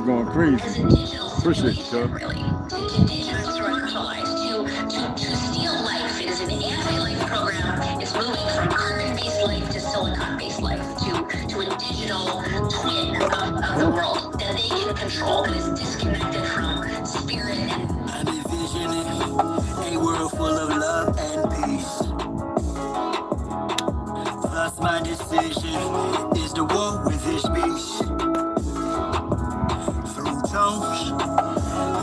is going crazy. Appreciate you, sir. Indigenous radicalized to steal life. It is an anti-life program. It's moving from carbon-based life to silicon-based life to a digital twin of the world that they can control, that is disconnected from spirit. I'm envisioning a world full of love and peace. Thus my decision is to walk with this beast. Through tones,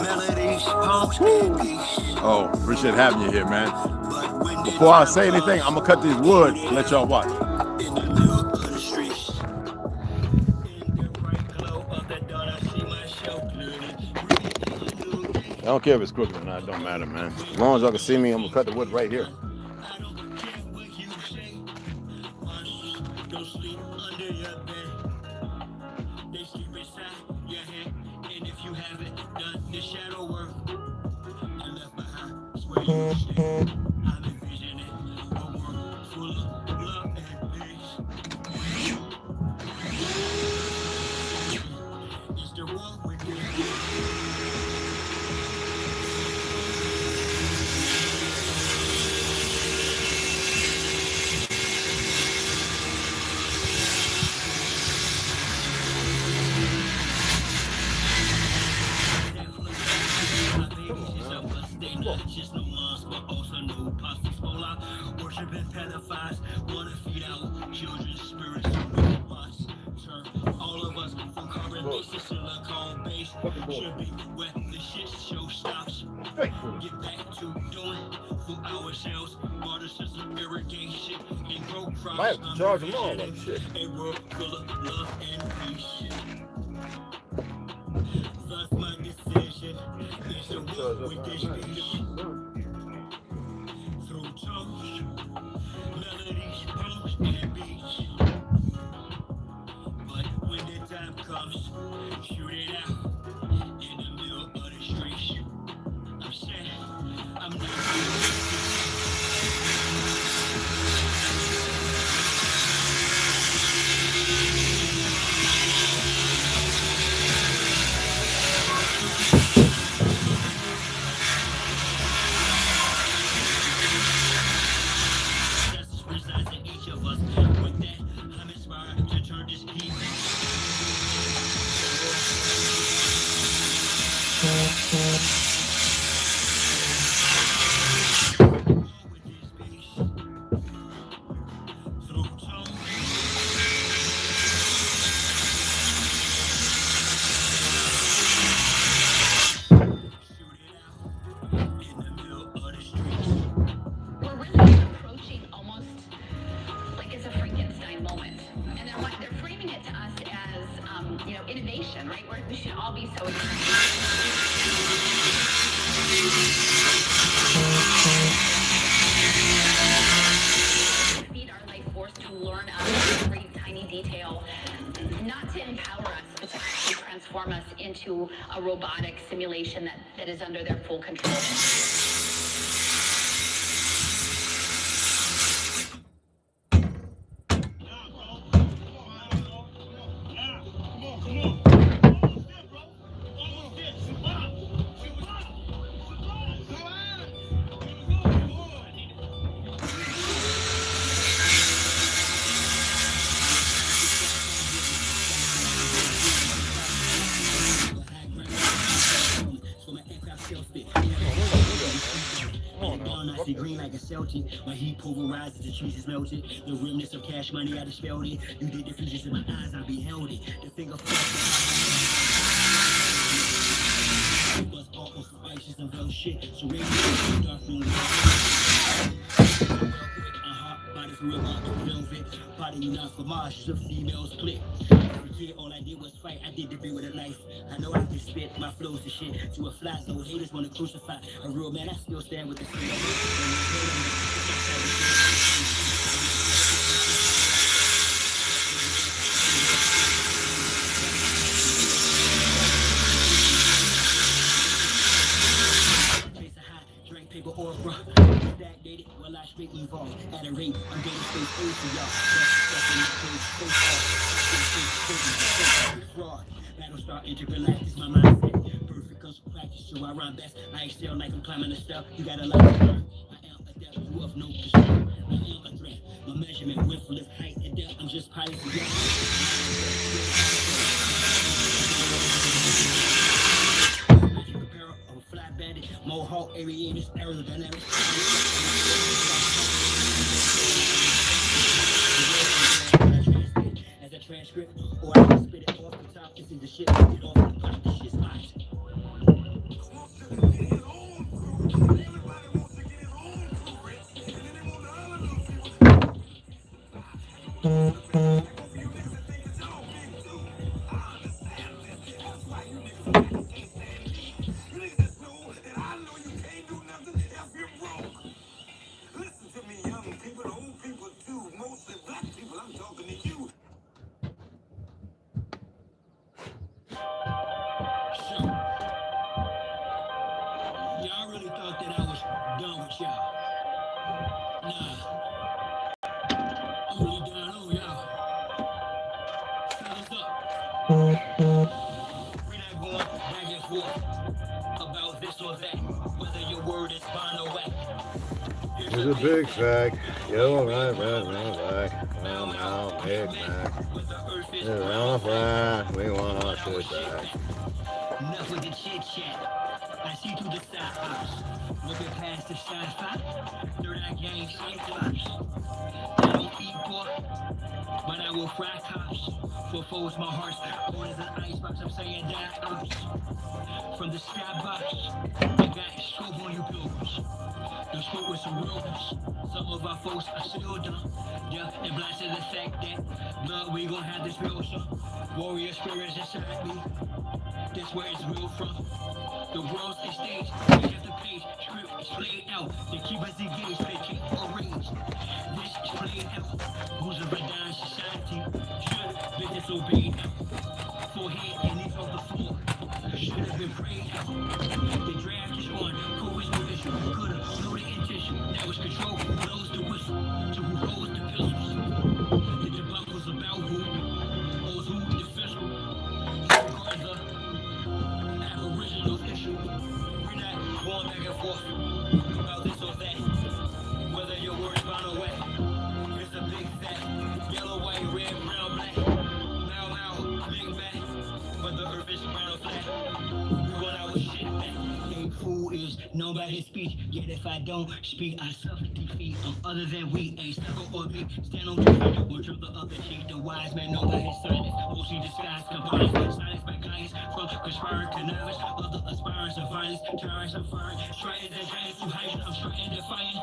melodies, poems, and peace. Oh, appreciate having you here, man. Before I say anything, I'm gonna cut this wood and let y'all watch. In the middle of the streets, in the bright glow of the dawn, I see my show clearly. I don't care if it's crooked or not, it don't matter, man. As long as y'all can see me, I'm gonna cut the wood right here. I don't care what you say. Don't sleep under your bed. They sleep inside your head. And if you haven't done the shadow work, you left behind is where you stay. I'm envisioning a world full of love and peace. It's the one with you. Just no moms, but also no pasta spola. Worshiping pedophiles, wanna feed out children's spirits. Turn all of us from carbon based to silicone based. Should be where the shit show stops. Get back to doing for ourselves. Water system irrigation and grow crops. Might have to charge them all, like shit. A world full of love and peace. Thus my decision is to walk with this beast. Through tones, melodies, poems, and beats. But when the time comes, shoot it out in the middle of the streets. I'm sad, I'm not. Into a robotic simulation that is under their full control. Green like a Celtic, when he pulverizes, the cheese is melted. The realness of cash money, I dispelled it. You did the fusions in my eyes, I beheld it. The finger was awful spices of those shit. So real dark room. Body for real, velvet. Body not for Mars, the females click. Every year, all I did was fight. I did the bit with a knife. I know I can spit my flows and shit to a fly zone. Haters wanna crucify a real man. I still stand with the same. Paper or bruh, that dated, well I straight evolve at a rate, I'm getting straight A's to y'all. That's the stuff in the page, face off, fraud, battle start, intergalactic, my mindset. Perfect constant practice, so I run best. I excel like I'm climbing a step. You gotta like to learn. I am a depth, you of no concern. I am a threat. My measurement, width, lift, height, and depth. I'm just piloting. Flat bandit, mohawk, aviators, aerodynamics. As a transcript, or I can spit it off the top. This is the shit, get off the top. This shit's hot. Y'all really thought that I was done with y'all. Nah. I'm really down on y'all. Fellas up. We're not going back and forth about this or that. Whether your word is fine or whack. Here's a big fact. Yellow, right, back. Now, Big Mac. Around the fry, we want our shit back. Enough with the chit chat. I see through the side house. Looking past the side spot. Third eye gang shit flops. I don't eat pork, but I will fry cops. For foes, my heart's born as an icebox. I'm saying that ops. From the skybox, I got scope on you pilgrims. The scope with some real ones. Some of our folks are still dumb. Yeah, and blind to the fact that blood, we gon' have this real show. Warrior spirits inside me. That's where it's real from. The world's a stage, we have the page, script is played out. They keep us engaged, they keep arranged. This is played out. Who's a dying society? Should have been disobeyed out. Forehead and knees off the floor. Should have been prayed out. The draft is on, who is the issue? Could have known the intention. Now it's control, who blows the whistle, to who holds the pistols. The debacle's about who, owes who the official. Regardless of original issue. We're not going back and forth about this or that. Whether your words found a way. Here's a big fat yellow, white, red, brown, black. Now, big back. But the earth is brown or flat. We want our shit back. A fool is known by his speech. Yet if I don't speak, I suffer defeat. Other than we, a circle or me. Stand on 2 feet, or trip the other cheek. The wise man known by his silence. OC disguise compliance. Silence by clients from conspiring connivance. Other aspirants of violence. Terrorists of fire. Striking the giants to hide. I'm striking defiant.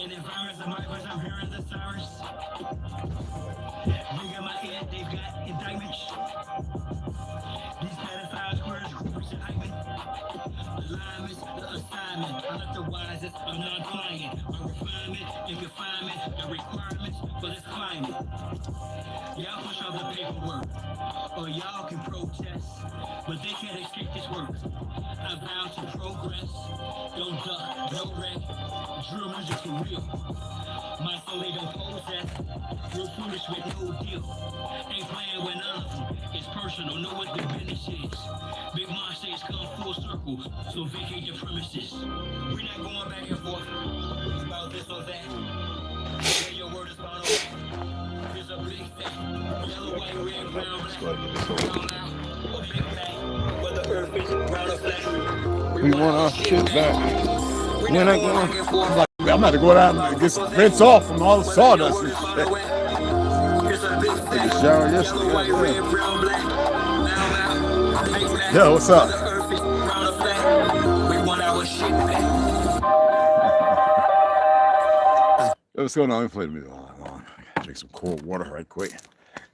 In environs of my voice, I'm hearing the sirens. Ring in my head, they've got indictments. These pedophiles, squares, groups, and hymen. Alignments, the assignment. I'm not the wisest, I'm not client. My refinement and confinement, the requirements for this climate. Y'all push off the paperwork, or y'all can protest, but they can't escape this work. I vow to progress, don't duck, no wreck, drill music for real. My soul, they don't possess, real foolish with no deal. Ain't playing with none of them, it's personal, know what the business is. Big Mom says come full circle, so vacate the premises. We're not going back and forth about this or that. Yeah, your word is bound away. Here's a big thing, yellow, white, red, brown, black. Whether earth is brown or flat. We want our shit back. We're not going. I'm about to go down and get some rinse off from all the sawdust and shit. Take a shower yesterday. Yo, what's up? Yo, what's going on? Let me play the music. Hold on. Drink some cold water right quick.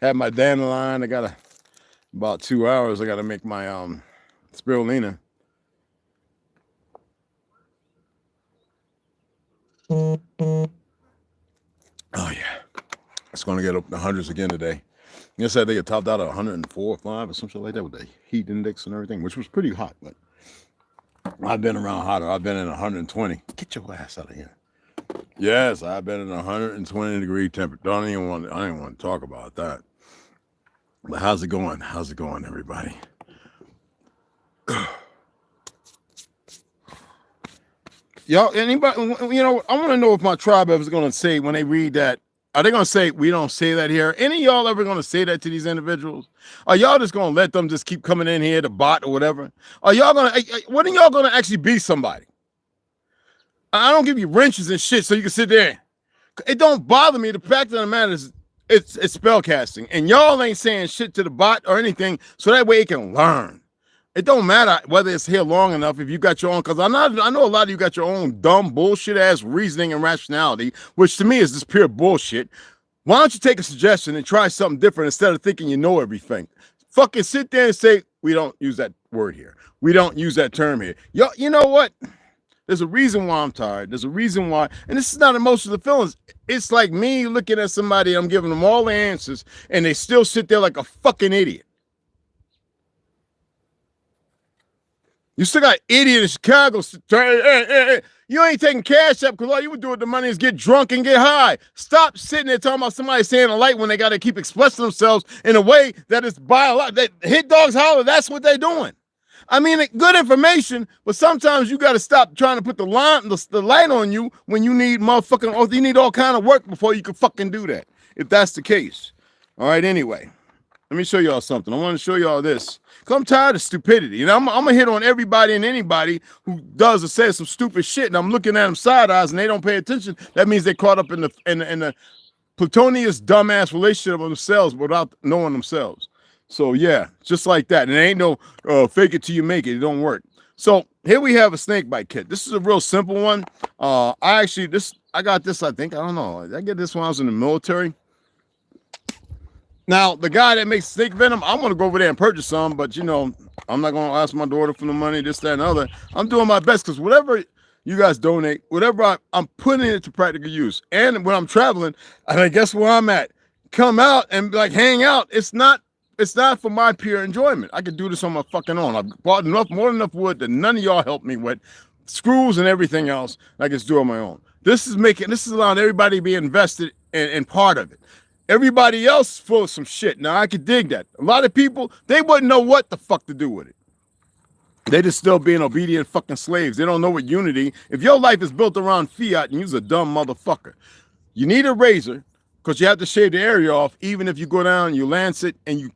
Have my dandelion. I got about 2 hours. I got to make my spirulina. Oh yeah, it's going to get up in the hundreds again today. You said they get topped out at 104 or 5 or something like that with the heat index and everything, which was pretty hot. But I've been around hotter. I've been in 120. Get your ass out of here. Yes, I've been in 120 degree temperature. I don't even want to talk about that. But how's it going? How's it going, everybody? Y'all, anybody, you know, I want to know if my tribe ever is going to say when they read that, are they going to say, we don't say that here? Any of y'all ever going to say that to these individuals? Are y'all just going to let them just keep coming in here to bot or whatever? Are y'all going to, when are y'all going to actually be somebody? I don't give you wrenches and shit so you can sit there. It don't bother me. The fact of the matter is, it's spell casting. And y'all ain't saying shit to the bot or anything so that way it can learn. It don't matter whether it's here long enough if you got your own, because I know a lot of you got your own dumb bullshit ass reasoning and rationality, which to me is just pure bullshit. Why don't you take a suggestion and try something different instead of thinking you know everything? Fucking sit there and say, we don't use that word here. We don't use that term here. Y'all, you know what? There's a reason why I'm tired. There's a reason why, and this is not emotional feelings. It's like me looking at somebody, I'm giving them all the answers, and they still sit there like a fucking idiot. You still got idiot in Chicago. You ain't taking Cashapp because all you would do with the money is get drunk and get high. Stop sitting there talking about somebody saying a light when they got to keep expressing themselves in a way that is biological. Hit dogs holler. That's what they're doing. I mean, good information, but sometimes you got to stop trying to put the light on you when you need motherfucking, or you need all kind of work before you can fucking do that. If that's the case. All right, anyway. Let me show y'all something. I want to show y'all this. Because I'm tired of stupidity. And I'm going to hit on everybody and anybody who does or says some stupid shit. And I'm looking at them side eyes and they don't pay attention. That means they're caught up in the plutonious dumbass relationship of themselves without knowing themselves. So, yeah, just like that. And it ain't no fake it till you make it. It don't work. So here we have a snake bite kit. This is a real simple one. I got this, I think. I don't know. I get this when I was in the military. Now, the guy that makes snake venom, I'm going to go over there and purchase some, but, you know, I'm not going to ask my daughter for the money, this, that, and other. I'm doing my best because whatever you guys donate, whatever I'm putting it to practical use. And when I'm traveling, I guess where I'm at, come out and, like, hang out. It's not for my pure enjoyment. I could do this on my fucking own. I've bought more than enough wood that none of y'all help me with, screws and everything else. I can do on my own. This is allowing everybody to be invested in part of it. Everybody else is full of some shit. Now, I could dig that. A lot of people, they wouldn't know what the fuck to do with it. They just still being obedient fucking slaves. They don't know what unity. If your life is built around fiat and you're a dumb motherfucker, you need a razor because you have to shave the area off. Even if you go down, you lance it, and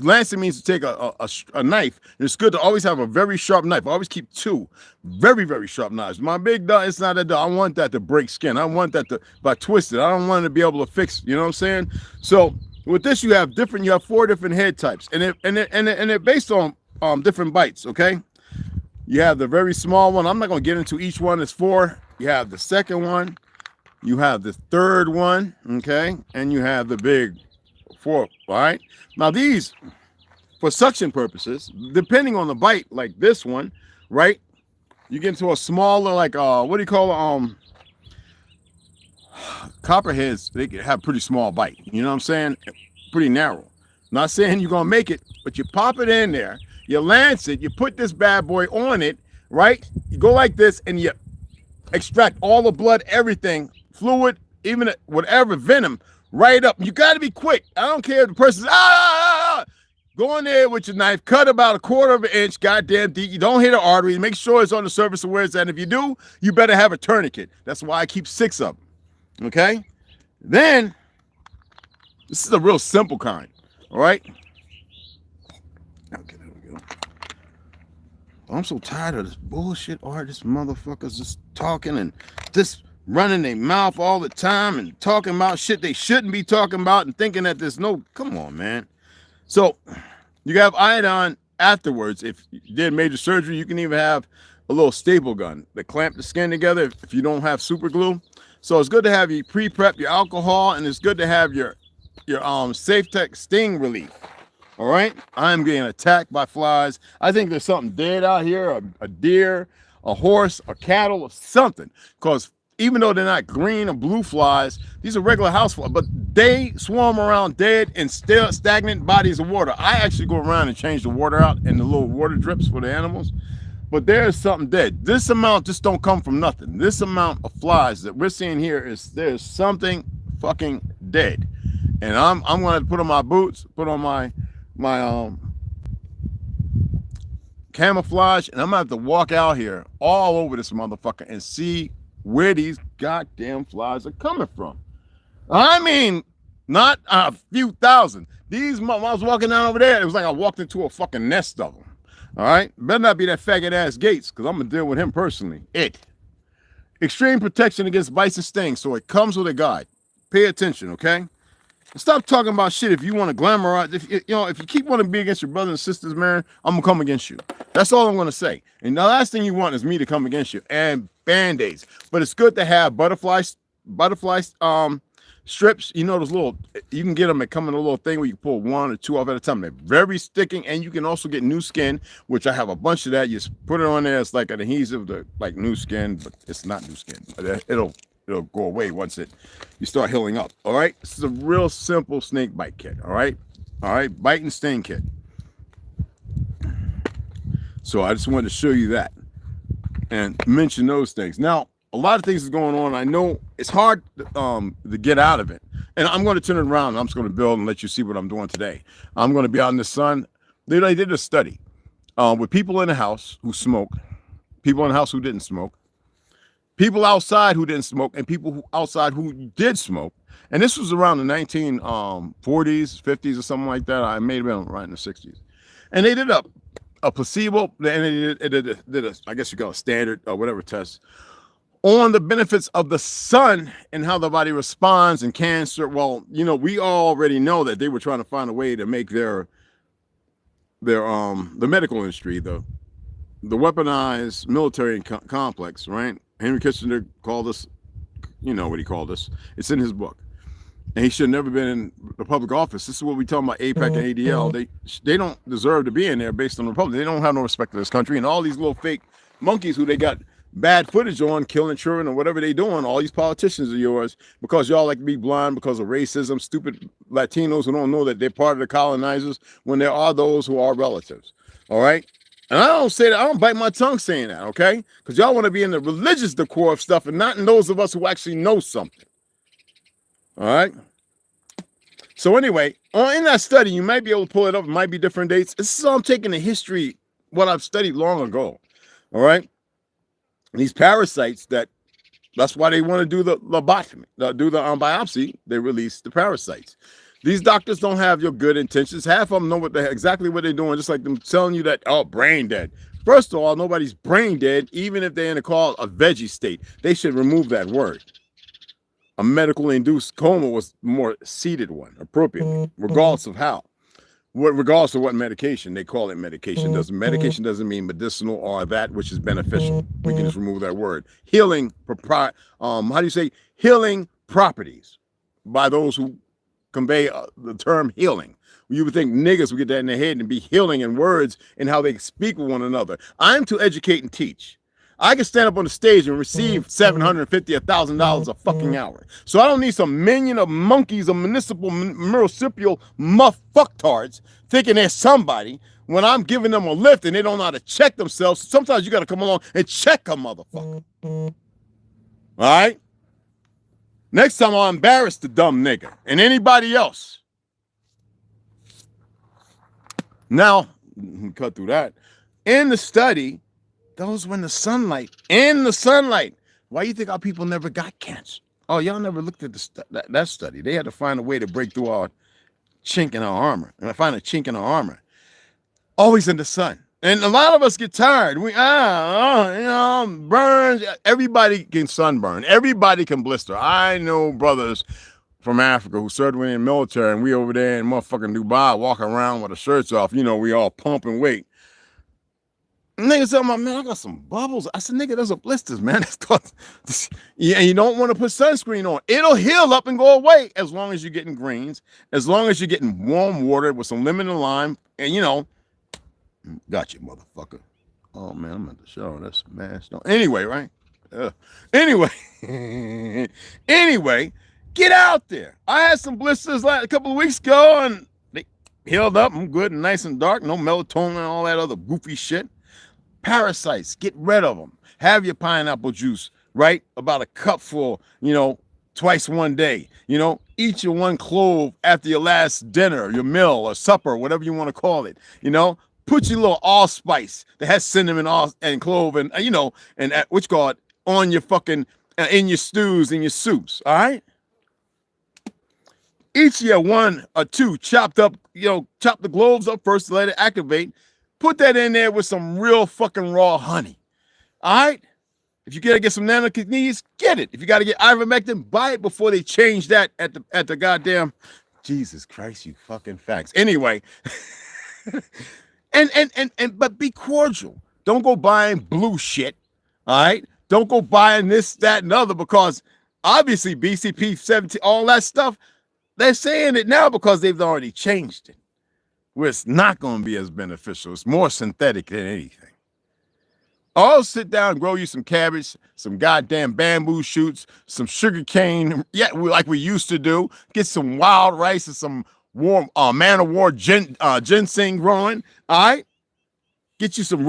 lancing means to take a knife. It's good to always have a very sharp knife. I always keep two very, very sharp knives. My big dog, it's not that dog. I want that to break skin. I want that to, if I twist it, I don't want it to be able to fix, you know what I'm saying? So with this, you have 4 different head types, and it based on different bites, okay? You have the very small one. I'm not going to get into each one. It's 4. You have the second one. You have the third one, okay? And you have the big 4th, all right? Now these, for suction purposes, depending on the bite, like this one, right? You get into a smaller, like, what do you call it? Copperheads, they can have pretty small bite. You know what I'm saying? Pretty narrow. Not saying you're going to make it, but you pop it in there, you lance it, you put this bad boy on it, right? You go like this and you extract all the blood, everything, fluid, even whatever, venom, right up. You got to be quick. I don't care if the person's, go in there with your knife, cut about 1/4 of an inch, goddamn deep. You don't hit an artery. Make sure it's on the surface of where it's at. And if you do, you better have a tourniquet. That's why I keep 6 of them. Okay? Then, this is a real simple kind. All right? Okay, there we go. I'm so tired of this bullshit artist motherfuckers just talking and just running their mouth all the time and talking about shit they shouldn't be talking about and thinking that there's no, come on, man. So you have iodine afterwards. If you did major surgery, you can even have a little staple gun that clamp the skin together if you don't have super glue. So it's good to have you pre-prep your alcohol, and it's good to have your Safe Tech sting relief. All right, I'm being attacked by flies. I think there's something dead out here, a deer, a horse, a cattle, or something. Because even though they're not green or blue flies, these are regular house flies, but they swarm around dead and still stagnant bodies of water. I actually go around and change the water out and the little water drips for the animals. But there's something dead. This amount just don't come from nothing. This amount of flies that we're seeing here there's something fucking dead. And I'm going to put on my boots, put on my my camouflage, and I'm gonna have to walk out here all over this motherfucker and see where these goddamn flies are coming from. I mean, not a few thousand. These, when I was walking down over there, it was like I walked into a fucking nest of them. All right, better not be that faggot ass Gates, because I'm gonna deal with him personally. Extreme protection against bites and stings, so it comes with a guide. Pay attention, okay? Stop talking about shit if you want to glamorize. If you keep wanting to be against your brothers and sisters, man, I'm gonna come against you. That's all I'm gonna say. And the last thing you want is me to come against you. And band-aids. But it's good to have butterfly strips. You know those little, you can get them. They come in a little thing where you pull 1 or 2 off at a time. They're very sticking, and you can also get new skin, which I have a bunch of that. You just put it on there. It's like an adhesive to like new skin, but it's not new skin. It'll go away once you start healing up. All right, this is a real simple snake bite kit. All right, bite and sting kit. So I just wanted to show you that and mention those things. Now, a lot of things is going on. I know it's hard to get out of it, and I'm going to turn it around. I'm just going to build and let you see what I'm doing today. I'm going to be out in the sun. They did a study with people in the house who smoke, people in the house who didn't smoke, people outside who didn't smoke, and people outside who did smoke. And this was around the 1940s, 50s, or something like that. I may have been right in the 60s. And they did a placebo, and they did a, I guess you call it standard or whatever test on the benefits of the sun and how the body responds and cancer. Well, we already know that they were trying to find a way to make the medical industry, the weaponized military complex, right? Henry Kissinger called us, you know what he called us. It's in his book. And he should have never been in the public office. This is what we talking about, APEC and ADL. They don't deserve to be in there based on the Republic. They don't have no respect for this country. And all these little fake monkeys who they got bad footage on, killing children or whatever they doing, all these politicians of yours, because y'all like to be blind because of racism, stupid Latinos who don't know that they're part of the colonizers when there are those who are relatives. All right? And I don't say that, I don't bite my tongue saying that, okay? Because y'all want to be in the religious decor of stuff and not in those of us who actually know something. All right? So anyway, in that study, you might be able to pull it up. It might be different dates. This is all I'm taking the history, what I've studied long ago. All right? And these parasites that's why they want to do the lobotomy, do the biopsy. They release the parasites. These doctors don't have your good intentions. Half of them know exactly what they're doing, just like them telling you that, brain dead. First of all, nobody's brain dead, even if they're in a veggie state. They should remove that word. A medically induced coma was more seated one, appropriately, regardless of how. Regardless of what medication, they call it medication. Medication doesn't mean medicinal or that which is beneficial. We can just remove that word. Healing, healing properties by those who convey the term healing. You would think niggas would get that in their head and be healing in words and how they speak with one another. I'm to educate and teach. I can stand up on the stage and receive $750, $1,000 a fucking hour. So I don't need some minion of monkeys or municipal muff fucktards thinking they're somebody when I'm giving them a lift and they don't know how to check themselves. Sometimes you got to come along and check a motherfucker. All right? Next time I'll embarrass the dumb nigga and anybody else. Now, cut through that. In the study, those were in the sunlight. Why do you think our people never got cancer? Oh, y'all never looked at that study. They had to find a way to break through our chink in our armor. And I find a chink in our armor. Always in the sun. And a lot of us get tired. Burns. Everybody can sunburn. Everybody can blister. I know brothers from Africa who served in the military, and we over there in motherfucking Dubai walking around with the shirts off. We all pumping weight. Nigga said, man, I got some bubbles. I said, nigga, those are blisters, man. Yeah, and you don't want to put sunscreen on. It'll heal up and go away as long as you're getting greens, as long as you're getting warm water with some lemon and lime, and got you, motherfucker. Oh, man, I'm at the show. That's mashed on. Anyway, right? Anyway, get out there. I had some blisters a couple of weeks ago, and they healed up. I'm good and nice and dark. No melatonin and all that other goofy shit. Parasites, get rid of them. Have your pineapple juice, right? About a cup full, twice one day. You know, eat your one clove after your last dinner, your meal or supper, whatever you want to call it. You know, put your little allspice that has cinnamon and clove and you know, and which call it on your fucking in your stews and your soups. All right. Each year, 1 or 2 chopped up, you know, chop the cloves up first to let it activate. Put that in there with some real fucking raw honey. All right. If you gotta get some nanocotinides, get it. If you gotta get ivermectin, buy it before they change that at the goddamn Jesus Christ, you fucking facts. Anyway, but be cordial. Don't go buying blue shit. All right. Don't go buying this, that, and other because obviously BCP 17, all that stuff. They're saying it now because they've already changed it, where it's not going to be as beneficial. It's more synthetic than anything. I'll sit down and grow you some cabbage, some goddamn bamboo shoots, some sugar cane, yeah, like we used to do. Get some wild rice and some warm man of war ginseng growing. All right. Get you some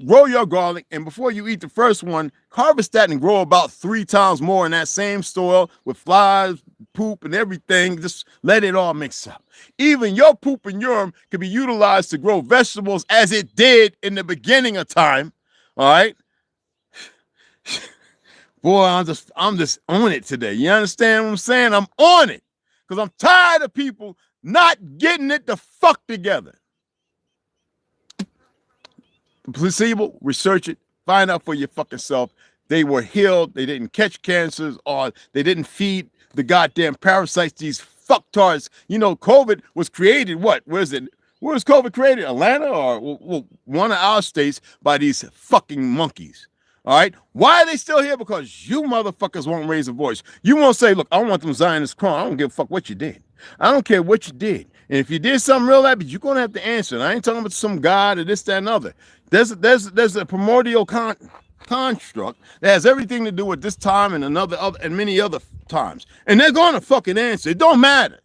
grow your garlic, and before you eat the first one, harvest that and grow about 3 times more in that same soil with flies, poop, and everything. Just let it all mix up. Even your poop and urine can be utilized to grow vegetables as it did in the beginning of time. All right. Boy, I'm just on it today. You understand what I'm saying? I'm on it because I'm tired of people not getting it the fuck together. Placebo, research it, find out for your fucking self. They were healed, they didn't catch cancers, or they didn't feed the goddamn parasites, these fucktards. You know, COVID was created, what? Where is it? Where was COVID created? Atlanta or one of our states by these fucking monkeys. All right? Why are they still here? Because you motherfuckers won't raise a voice. You won't say, look, I don't want them Zionists crying. I don't give a fuck what you did. I don't care what you did. And if you did something real bad, you're going to have to answer. And I ain't talking about some God or this, that, and other. There's a primordial construct that has everything to do with this time and and many other times. And they're going to fucking answer. It don't matter.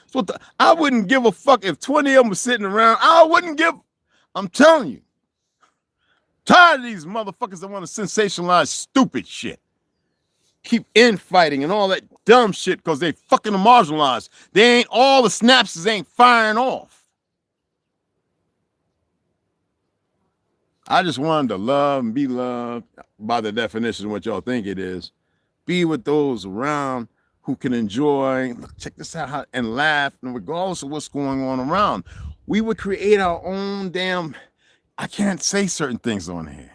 So I wouldn't give a fuck if 20 of them were sitting around. I'm telling you. Tired of these motherfuckers that want to sensationalize stupid shit. Keep infighting and all that dumb shit because they fucking marginalized. All the synapses ain't firing off. I just wanted to love and be loved by the definition of what y'all think it is. Be with those around who can enjoy, check this out, and laugh, and regardless of what's going on around. We would create our own damn, I can't say certain things on here.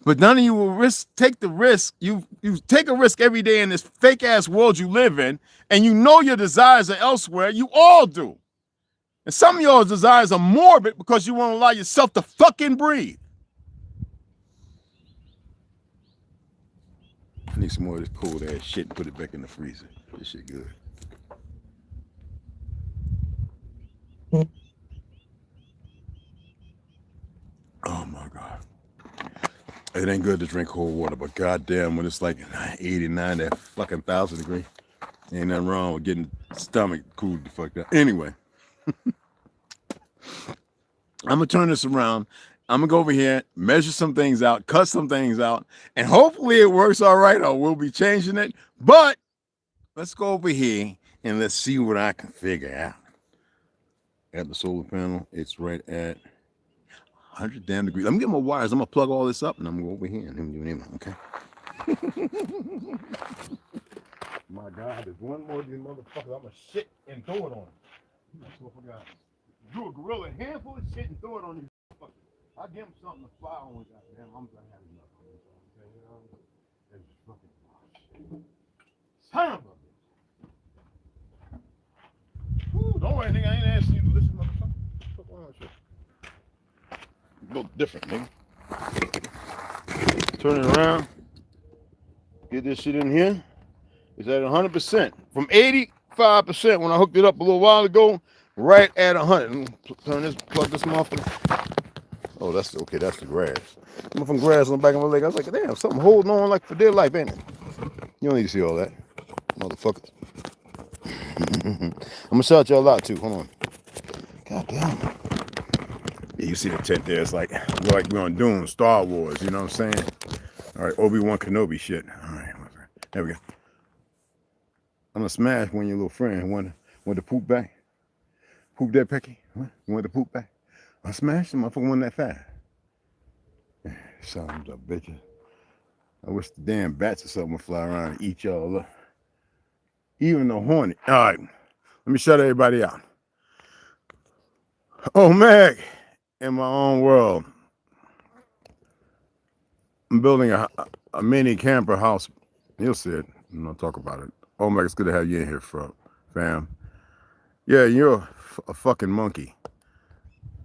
But none of you will take the risk. You take a risk every day in this fake ass world you live in, and you know your desires are elsewhere. You all do. And some of your desires are morbid because you won't allow yourself to fucking breathe. I need some more of this cold ass shit and put it back in the freezer. This shit good. Oh my God. It ain't good to drink cold water, but goddamn, when it's like 89, that fucking 1,000 degree, ain't nothing wrong with getting stomach cooled the fuck down. Anyway, I'm gonna turn this around. I'm gonna go over here, measure some things out, cut some things out, and hopefully it works all right, or we'll be changing it. But let's go over here and let's see what I can figure out. At the solar panel, it's right at 100 damn degrees. Let me get my wires. I'm gonna plug all this up and I'm gonna go over here and do it. Okay. My God, there's one more of these motherfuckers. I'm gonna shit and throw it on them. I forgot. Do a gorilla handful of shit and throw it on these motherfuckers. I'll give them something to fly on. Goddamn, I'm gonna have enough. It's fucking son of a bitch. Don't worry, nigga. I ain't asking you to listen, motherfucker. Fuck on that shit. Look different, nigga. Turn it around. Get this shit in here. It's at 100%. From 85% when I hooked it up a little while ago, right at 100. Turn this, plug this motherfucker. Oh, that's okay. That's the grass. From grass on the back of my leg. I was like, damn, something holding on like for dear life, ain't it? You don't need to see all that, motherfuckers. I'm gonna shout y'all out too. Hold on. God damn. Yeah, you see the tent there. It's like we're on Dune, Star Wars. You know what I'm saying? All right, Obi-Wan Kenobi shit. All right. There we go. I'm gonna smash one of your little friends. Want to poop back? Poop that Pecky? What? You want to poop back? I smashed the motherfucker one that fast. Sons of bitches. I wish the damn bats or something would fly around and eat y'all up. Even the hornet. All right, let me shut everybody out. Oh, Meg, in my own world. I'm building a mini camper house. You'll see it. I'm not talk about it. Oh, Meg, it's good to have you in here, fam. Yeah, you're a fucking monkey.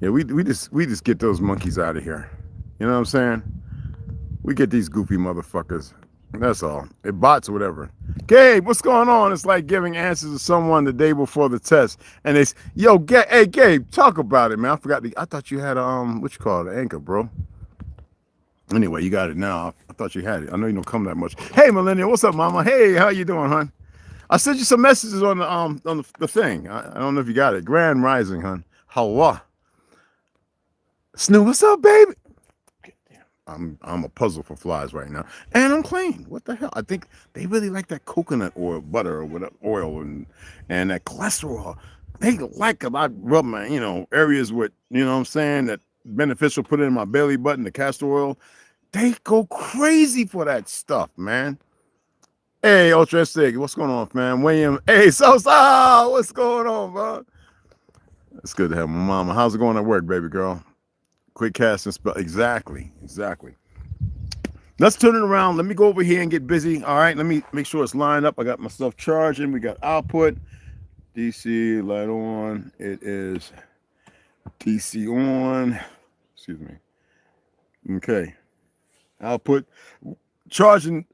Yeah, we just get those monkeys out of here. You know what I'm saying? We get these goofy motherfuckers. That's all. It bots or whatever. Gabe, what's going on? It's like giving answers to someone the day before the test. And they say, yo, hey, Gabe, talk about it, man. I thought you had, what you call it, anchor, bro. Anyway, you got it now. I thought you had it. I know you don't come that much. Hey, Millennial, what's up, mama? Hey, how you doing, hon? I sent you some messages on the thing. I don't know if you got it. Grand Rising, hon. Hawa. Snoop, what's up, baby? I'm a puzzle for flies right now, and I'm clean. What the hell? I think they really like that coconut oil, butter, or whatever, oil, and that cholesterol. They like it. I rub my, areas with, what I'm saying, that beneficial. Put it in my belly button, the castor oil. They go crazy for that stuff, man. Hey, Ultra Sig, what's going on, man? William, hey, Sosa, what's going on, bro? It's good to have my mama. How's it going at work, baby girl? Quick cast and spell. Exactly. Let's turn it around. Let me go over here and get busy. All right, let me make sure it's lined up. I got my stuff charging. We got output. DC light on. It is DC on. Excuse me. Okay. Output. Charging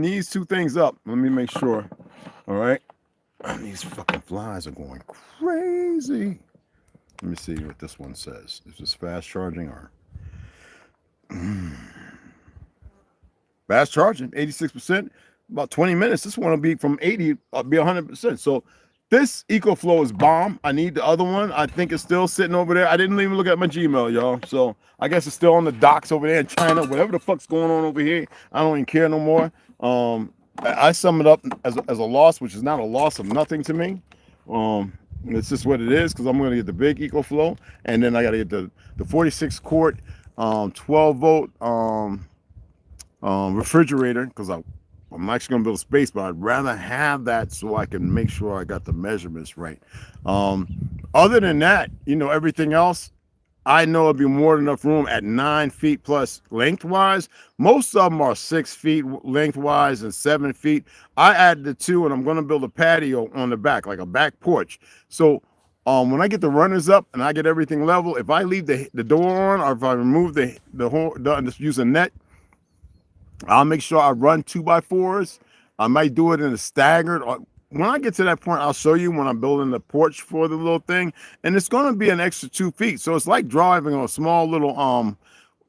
these two things up. Let me make sure. All right. These fucking flies are going crazy. Let me see what this one says. Is this fast charging or fast charging? 86%. About 20 minutes. This one will be from 80. I'll be 100%. So this EcoFlow is bomb. I need the other one. I think it's still sitting over there. I didn't even look at my Gmail, y'all. So I guess it's still on the docks over there in China. Whatever the fuck's going on over here, I don't even care no more. I sum it up as a loss, which is not a loss of nothing to me. It's just what it is, because I'm going to get the big EcoFlow, and then I got to get the 46 quart 12 volt refrigerator, because I'm actually going to build a space, but I'd rather have that so I can make sure I got the measurements right. Other than that, everything else, I know it'll be more than enough room at 9 feet plus lengthwise. Most of them are 6 feet lengthwise and 7 feet. I added the 2, and I'm going to build a patio on the back, like a back porch. So when I get the runners up and I get everything level, if I leave the door on, or if I remove the and just use a net, I'll make sure I run 2x4s. I might do it in a staggered. When I get to that point, I'll show you when I'm building the porch for the little thing, and it's going to be an extra 2 feet. So it's like driving on a small little,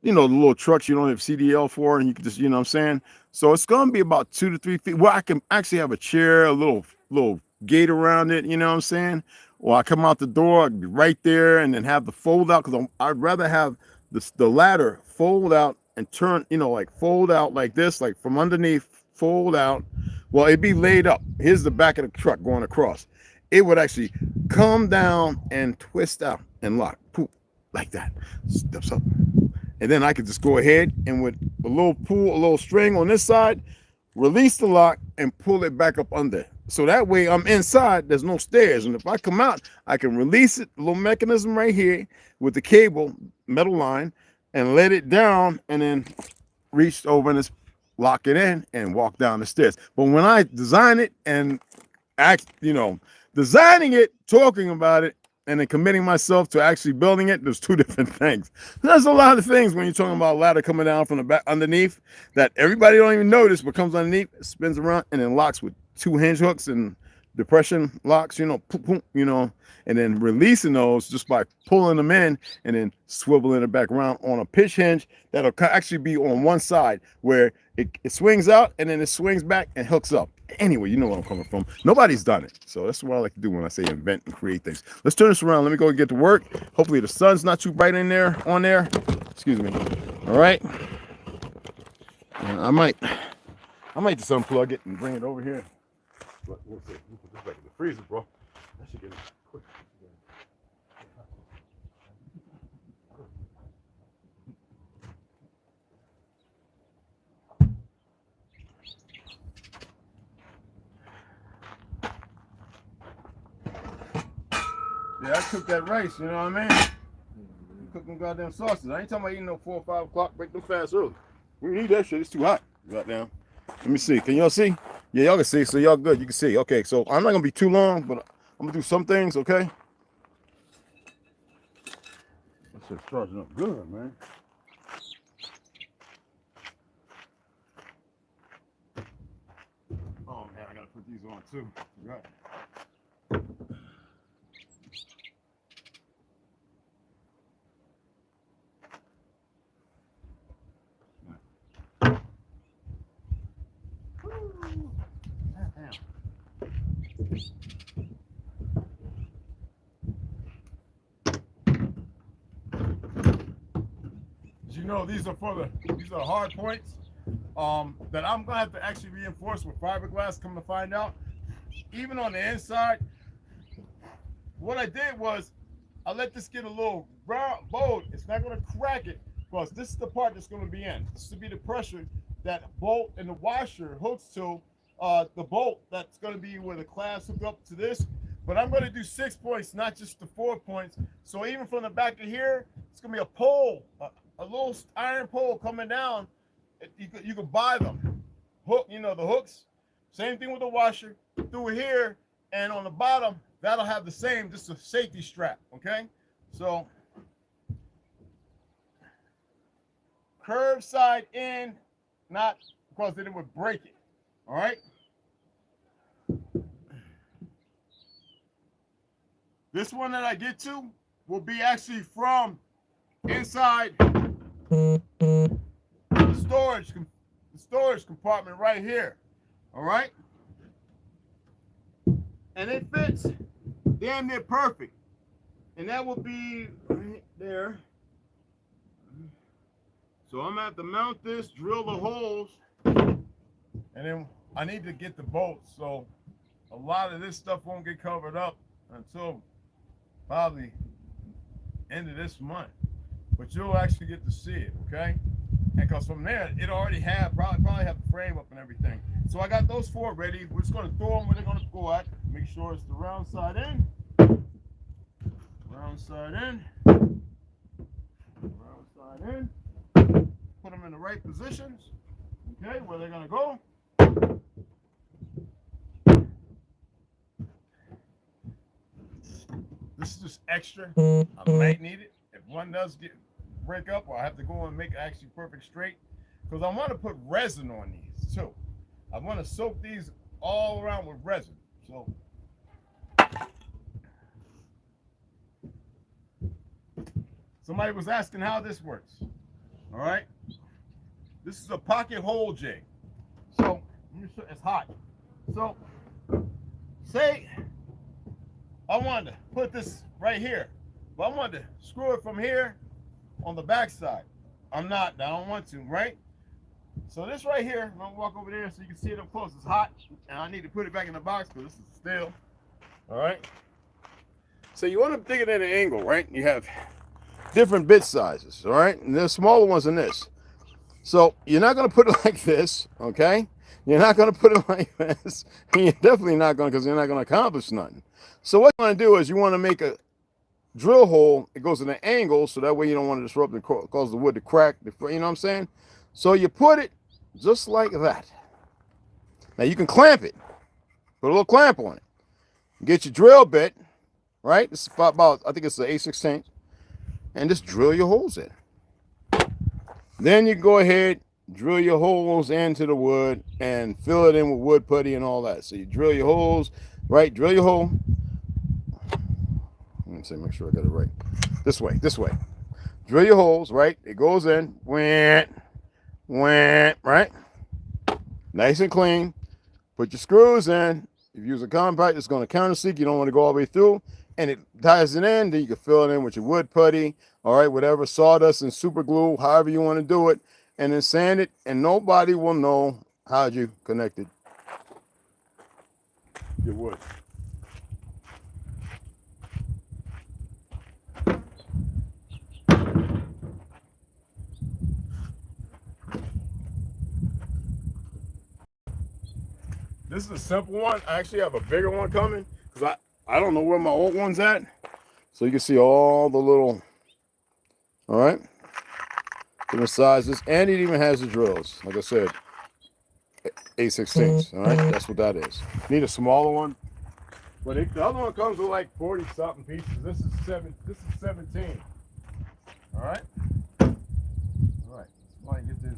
the little trucks you don't have CDL for, and you can just, what I'm saying. So it's going to be about 2 to 3 feet. Well, I can actually have a chair, a little gate around it. You know what I'm saying? Or I come out the door, I'd be right there, and then have the fold out, because I'd rather have the ladder fold out and turn, like fold out like this, like from underneath, fold out. Well, it'd be laid up. Here's the back of the truck going across. It would actually come down and twist out and lock. Poof, like that. Steps up. And then I could just go ahead and with a little string on this side, release the lock and pull it back up under. So that way I'm inside, there's no stairs. And if I come out, I can release it, a little mechanism right here with the cable, metal line, and let it down, and then reach over and just lock it in and walk down the stairs. But when I design it and designing it, talking about it, and then committing myself to actually building it, there's two different things. There's a lot of things when you're talking about a ladder coming down from the back underneath that everybody don't even notice, but comes underneath, spins around, and then locks with 2 hinge hooks and depression locks, boom, boom, and then releasing those just by pulling them in and then swiveling it back around on a pitch hinge that'll actually be on one side where it swings out and then it swings back and hooks up. Anyway, you know where I'm coming from. Nobody's done it. So that's what I like to do when I say invent and create things. Let's turn this around. Let me go get to work. Hopefully the sun's not too bright on there. Excuse me. All right. And I might I might just unplug it and bring it over here. But we'll see. We'll put this back in the freezer, bro. That should get it quick. Yeah, I cooked that rice, you know what I mean? You cook them goddamn sausages. I ain't talking about eating no 4 or 5 o'clock. Break them fast early. We need that shit. It's too hot. Goddamn. Let me see. Can y'all see? Yeah, y'all can see. So y'all good. You can see. Okay, so I'm not gonna be too long, but I'm gonna do some things. Okay. That shit's charging up good, man. Oh man, I gotta put these on too. Right. You know, these are hard points that I'm gonna have to actually reinforce with fiberglass. Come to find out, even on the inside, what I did was I let this get a little bold. It's not gonna crack it because this is the part that's gonna be in. This will be the pressure that bolt and the washer hooks to the bolt that's gonna be where the clasp hook up to this. But I'm gonna do 6 points, not just the 4 points. So even from the back of here, it's gonna be a pole. A little iron pole coming down. You could buy them. Hook, you know, the hooks. Same thing with the washer. Through here, and on the bottom, that'll have the same, just a safety strap, okay? So, curved side in, not because then it would break it, all right? This one that I get to will be actually from inside the storage compartment right here. All right, and it fits damn near perfect, and that will be right there. So I'm gonna have to mount this, drill the holes, and then I need to get the bolts. So a lot of this stuff won't get covered up until probably end of this month. But you'll actually get to see it, okay? And because from there, it already have probably have the frame up and everything. So I got those 4 ready. We're just gonna throw them where they're gonna go at. Make sure it's the round side in, round side in, round side in. Put them in the right positions, okay? Where they're gonna go. This is just extra. I might need it if one does break up, or I have to go and make it actually perfect straight, because I want to put resin on these too. I want to soak these all around with resin. So somebody was asking how this works. All right, this is a pocket hole jig. So it's hot. So say I wanted to put this right here, but I wanted to screw it from here on the back side. I don't want to, right? So this right here, I'm gonna walk over there so you can see it up close. It's hot, and I need to put it back in the box because this is steel. All right. So you want to dig it at an angle, right? You have different bit sizes, all right? And there's smaller ones than this. So you're not gonna put it like this, okay? You're not gonna put it like this. And you're definitely not gonna, because you're not gonna accomplish nothing. So what you want to do is you want to make a drill hole. It goes at an angle, so that way you don't want to disrupt and cause the wood to crack. You know what I'm saying? So you put it just like that. Now you can clamp it. Put a little clamp on it. Get your drill bit, right? This is about, I think it's an 8/16, and just drill your holes in. Then you go ahead, drill your holes into the wood and fill it in with wood putty and all that. So you drill your holes, right? Drill your hole. Let me see, make sure I got it right. This way. Drill your holes, right? It goes in, right? Nice and clean. Put your screws in. If you use a compact, it's going to countersink. You don't want to go all the way through. And it ties it in. Then you can fill it in with your wood putty, all right, whatever, sawdust and super glue, however you want to do it. And then sand it, and nobody will know How'd you connected your wood? This is a simple one. I actually have a bigger one coming because I don't know where my old one's at. So you can see all the little, all right, different sizes. And it even has the drills. Like I said, 8/16. All right, that's what that is. Need a smaller one. But the other one comes with like 40 something pieces. This is 17. All right. All right. Let's try and get this.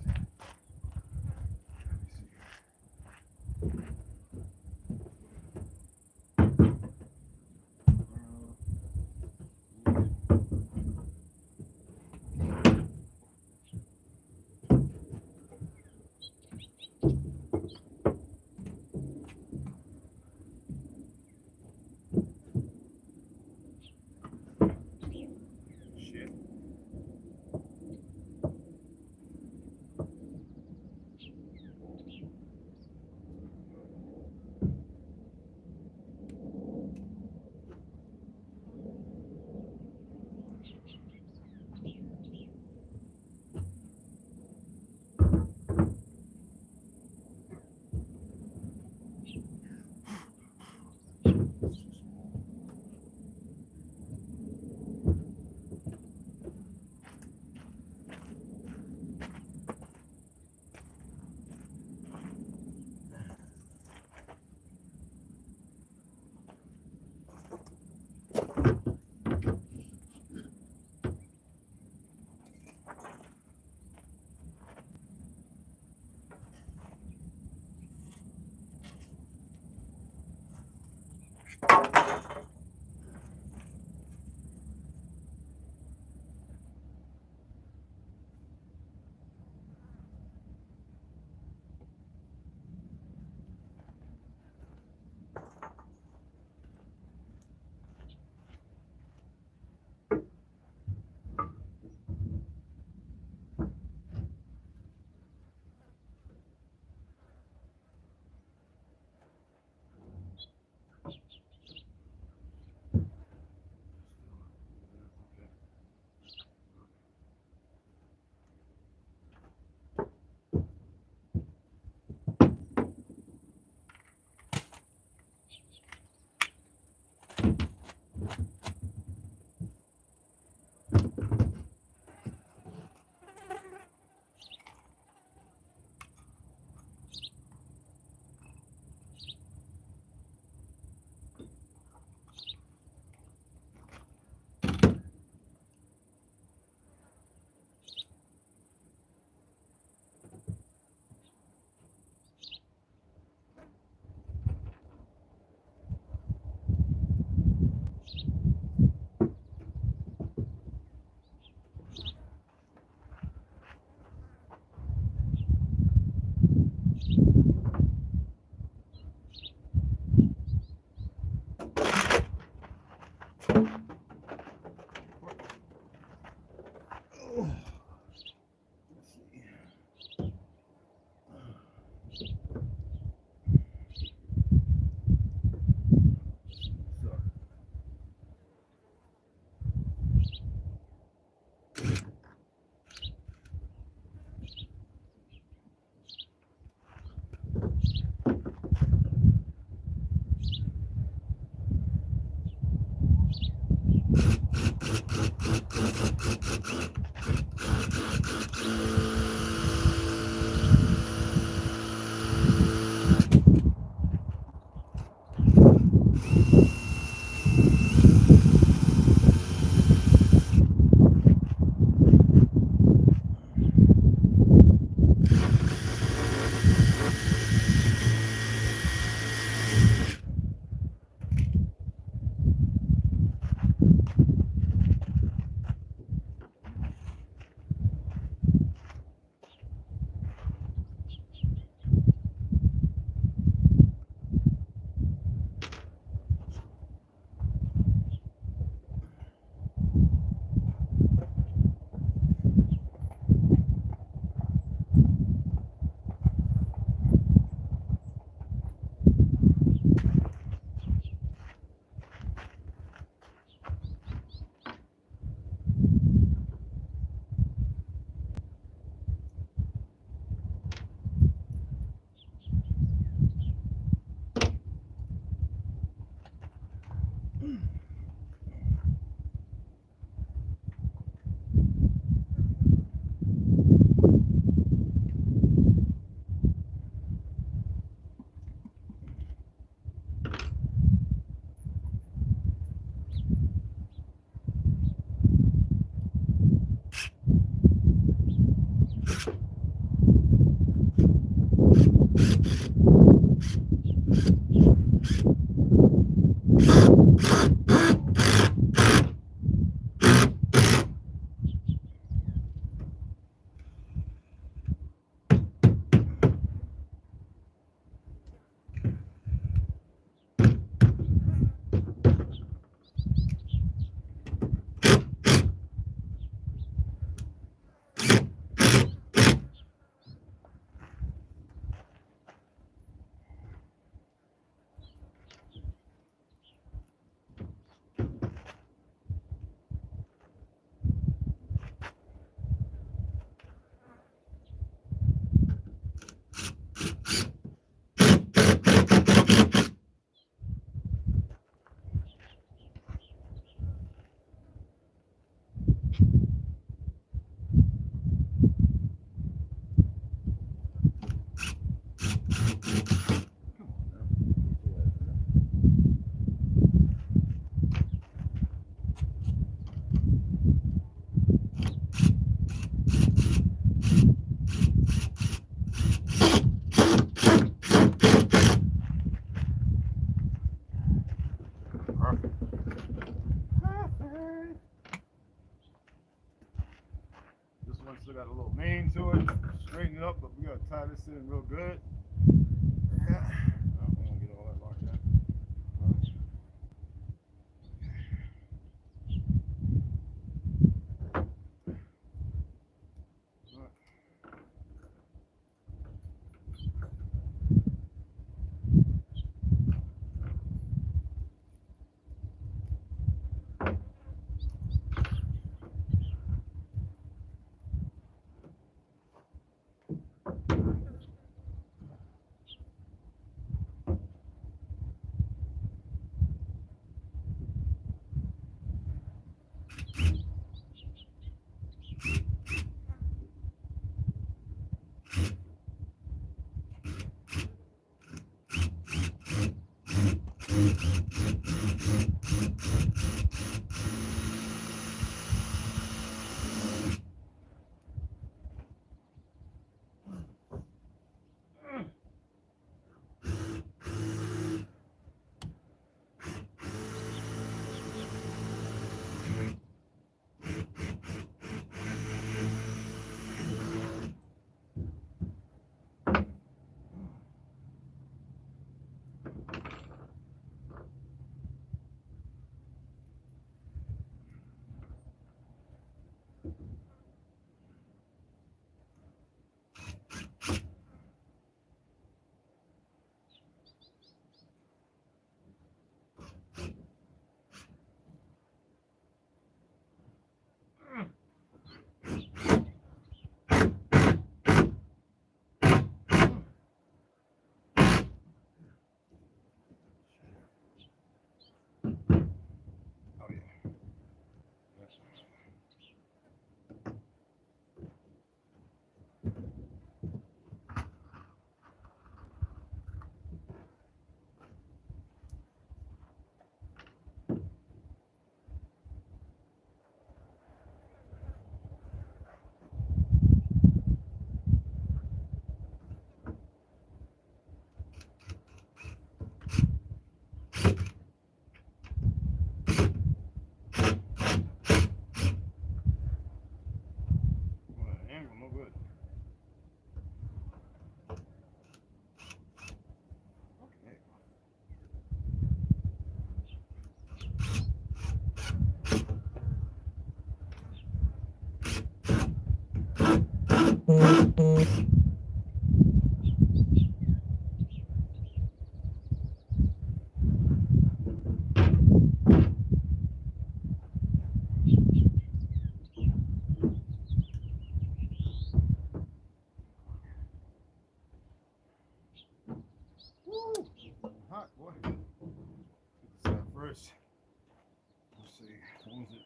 This one still got a little mane to it. Straighten it up, but we gotta tie this in real good. Yeah. I'm gonna get all that locked in. Hot boy. Get this out first. Let's see. What was it?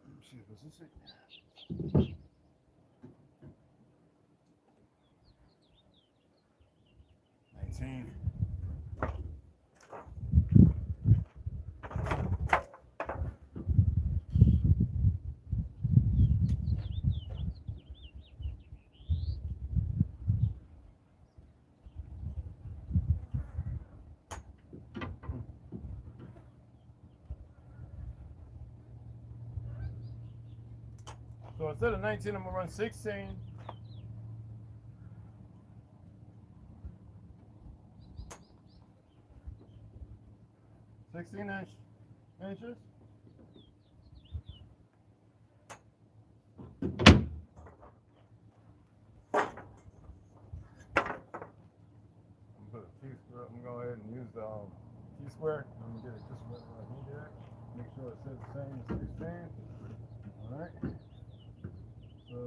Let me see. Was this it? 19. So instead of 19, I'm gonna run 16. 16 inches. I'm gonna go ahead and use the T-square. I'm gonna get it just right here. Make sure it says the same as 16. All right. So.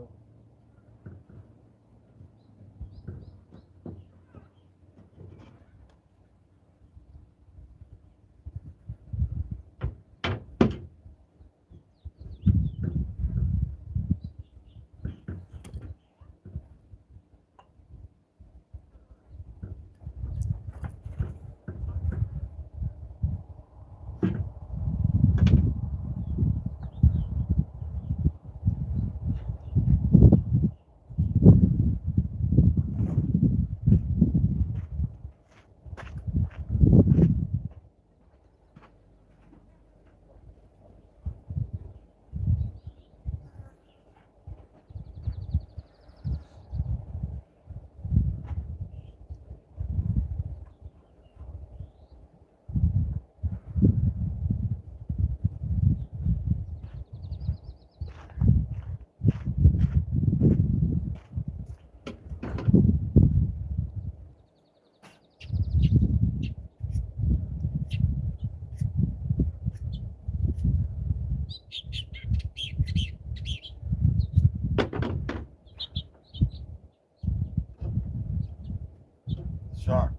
Sharp.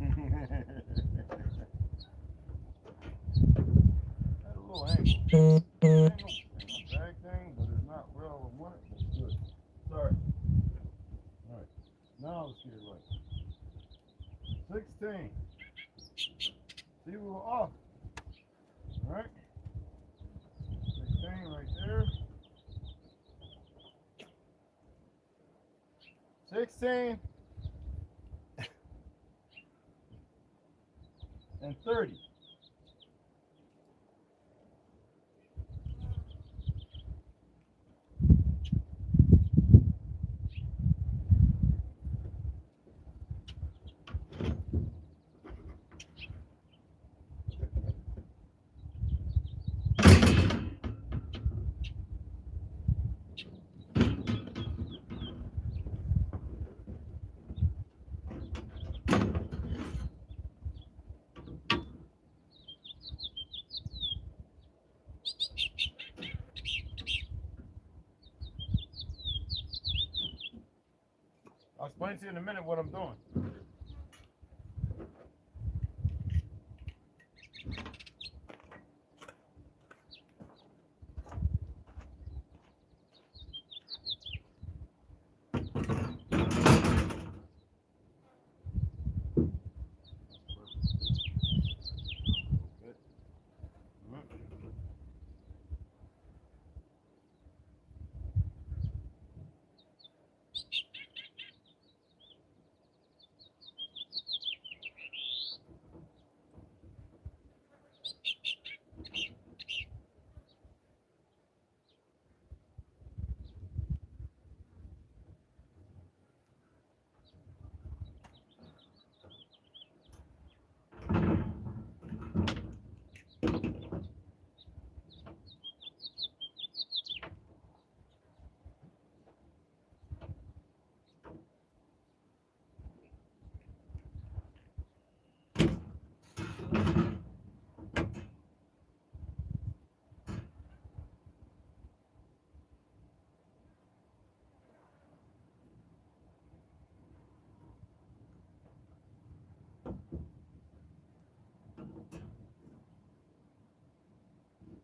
Had a little angle. Bag thing, but it's not where I want it. It's good. Sorry. All right. Now let's get it right. 16. See, we were off. All right. 16 right there. 16. And 30. I'll explain to you in a minute what I'm doing.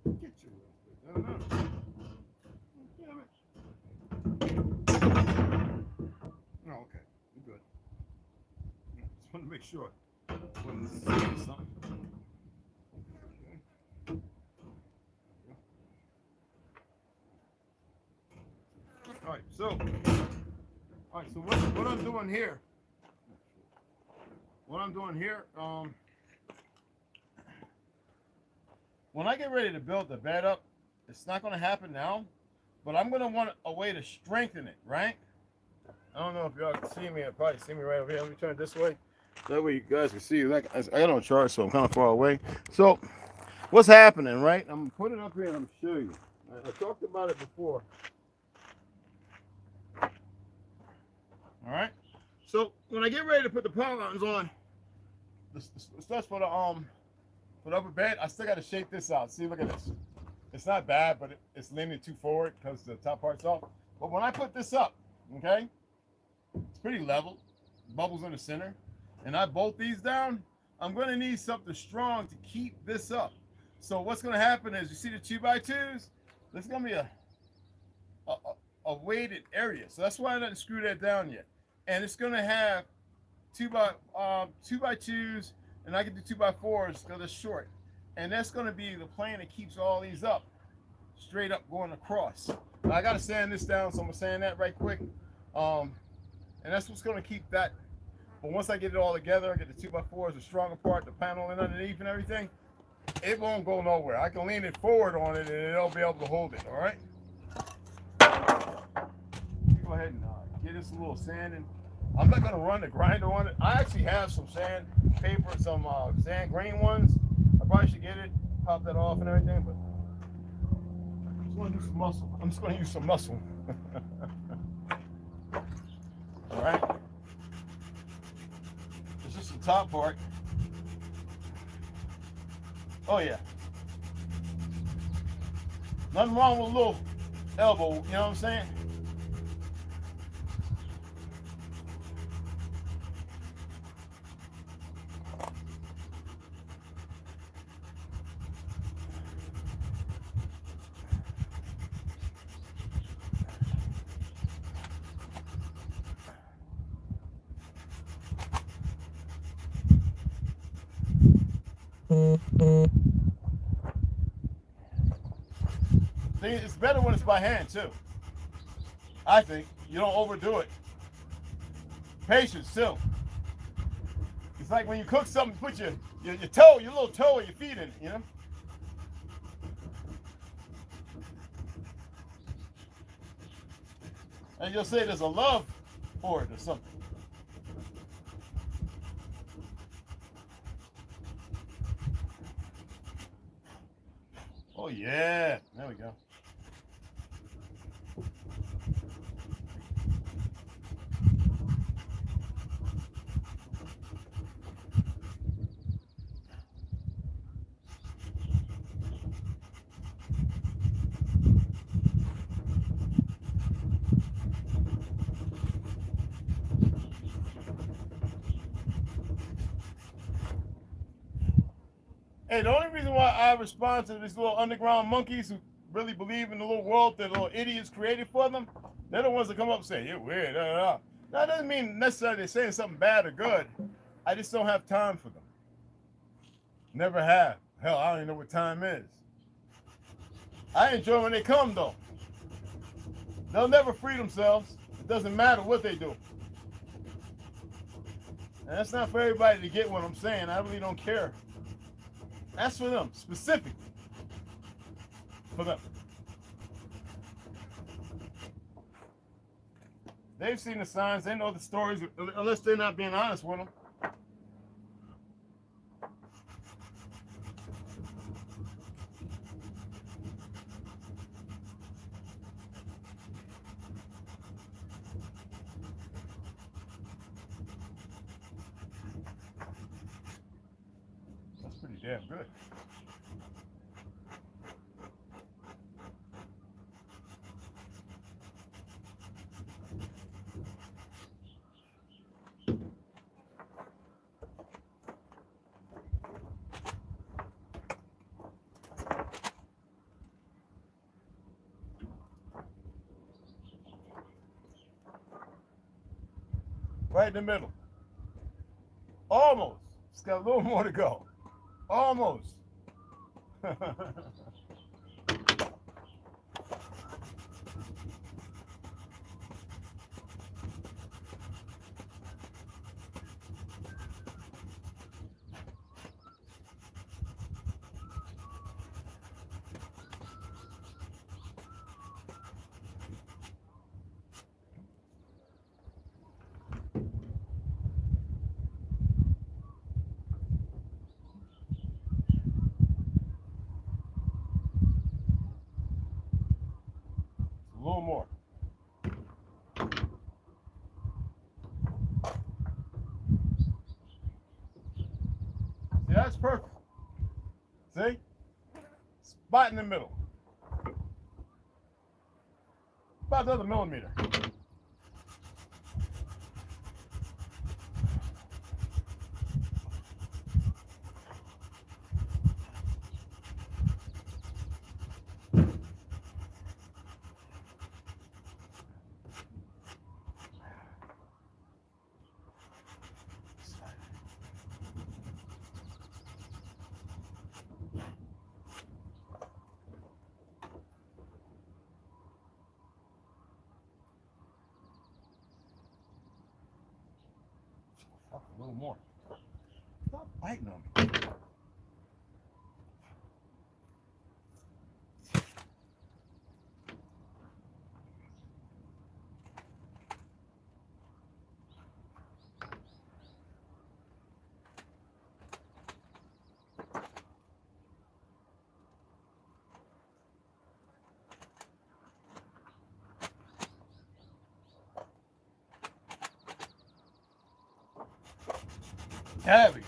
Get you. No, no. Damn it. No, okay. We're good. Just want to make sure. Wasn't saying something. Okay. All right, so what I'm doing here, when I get ready to build the bed up, it's not going to happen now, but I'm gonna want a way to strengthen it, right? I don't know if y'all can see me. I probably see me right over here. Let me turn it this way. That way you guys can see. Like I got on charge, so I'm kind of far away. So what's happening, right? I'm gonna put it up here and I'm gonna show you. I talked about it before. All right. So when I get ready to put the power lines on, the stuff for the upper bed, I still got to shape this out. See, look at this. It's not bad, but it's leaning too forward because the top part's off. But when I put this up, okay, it's pretty level. Bubbles in the center. And I bolt these down, I'm going to need something strong to keep this up. So what's going to happen is, you see the 2x2s? There's going to be a weighted area. So that's why I didn't screw that down yet. And it's going to have 2x2s, and I can do 2x4s because it's short. And that's going to be the plane that keeps all these up, straight up going across. Now, I got to sand this down, so I'm going to sand that right quick. And that's what's going to keep that. But once I get it all together, I get the 2x4s, the stronger part, the paneling underneath and everything, it won't go nowhere. I can lean it forward on it, and it'll be able to hold it, all right? Go ahead and get this a little sanding. I'm not going to run the grinder on it. I actually have some sand paper, some sand grain ones. I probably should get it, pop that off and everything, but I just want to do some muscle. I'm just going to use some muscle. All right. It's just the top part. Oh, yeah. Nothing wrong with a little elbow, you know what I'm saying? It's better when it's by hand too. I think you don't overdo it. Patience too. It's like when you cook something, put your toe, your little toe or your feet in it, you know? And you'll say there's a love for it or something. Oh yeah, there we go. Hey, the only reason why I respond to these little underground monkeys who really believe in the little world that little idiots created for them, they're the ones that come up and say, you're weird. That doesn't mean necessarily they're saying something bad or good. I just don't have time for them. Never have. Hell, I don't even know what time is. I enjoy when they come, though. They'll never free themselves. It doesn't matter what they do. And that's not for everybody to get what I'm saying. I really don't care. That's for them, specifically. For them. They've seen the signs. They know the stories, unless they're not being honest with them. That's pretty damn good. Right in the middle. Almost. It's got a little more to go. Almost. little more. See, that's perfect. See? Spot in the middle. About another millimeter. A little more. Stop biting on me. There we go.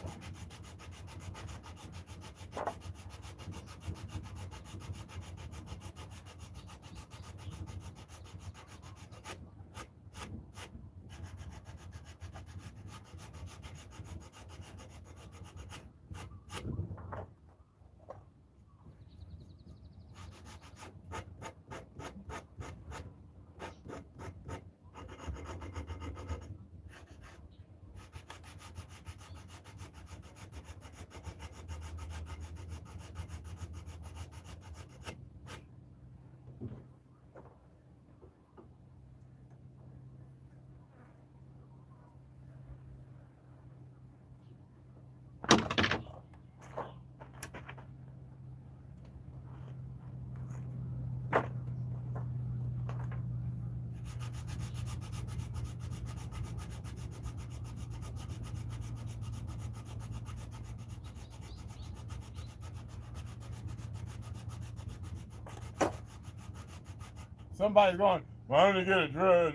Somebody's going, why don't you get a drug?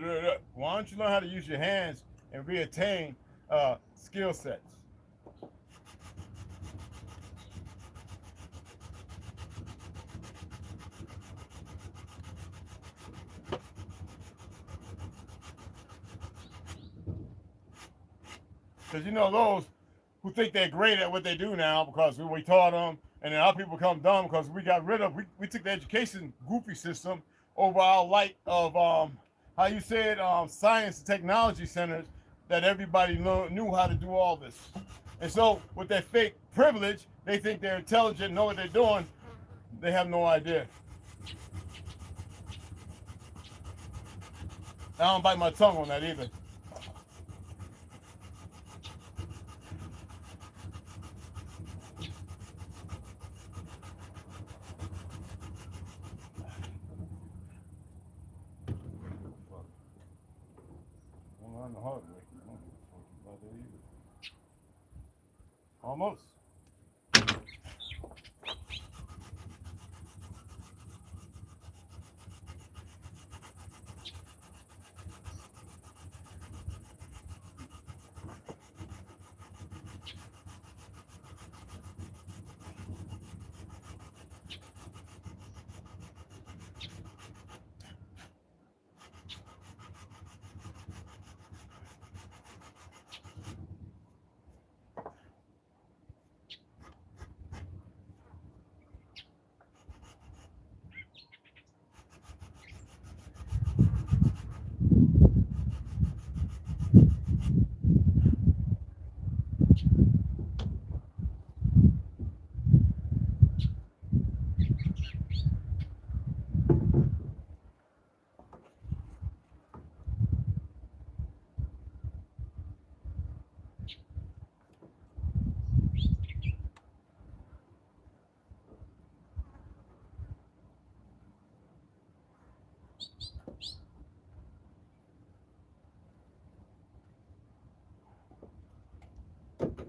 Why don't you learn how to use your hands and reattain skill sets? Because you know those who think they're great at what they do now because we taught them, and then our people become dumb because we got rid of, we took the education goofy system over our light of, how you said, science and technology centers that everybody knew how to do all this. And so with their fake privilege, they think they're intelligent, know what they're doing. They have no idea. I don't bite my tongue on that either. On the hard way. I don't give a fuck about that either. Almost.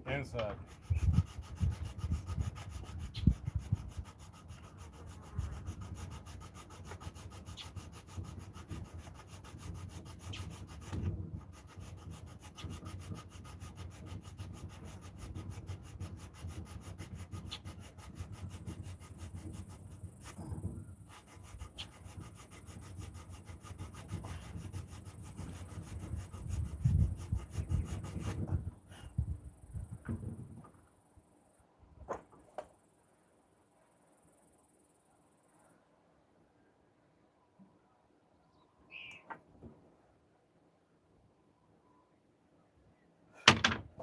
Inside.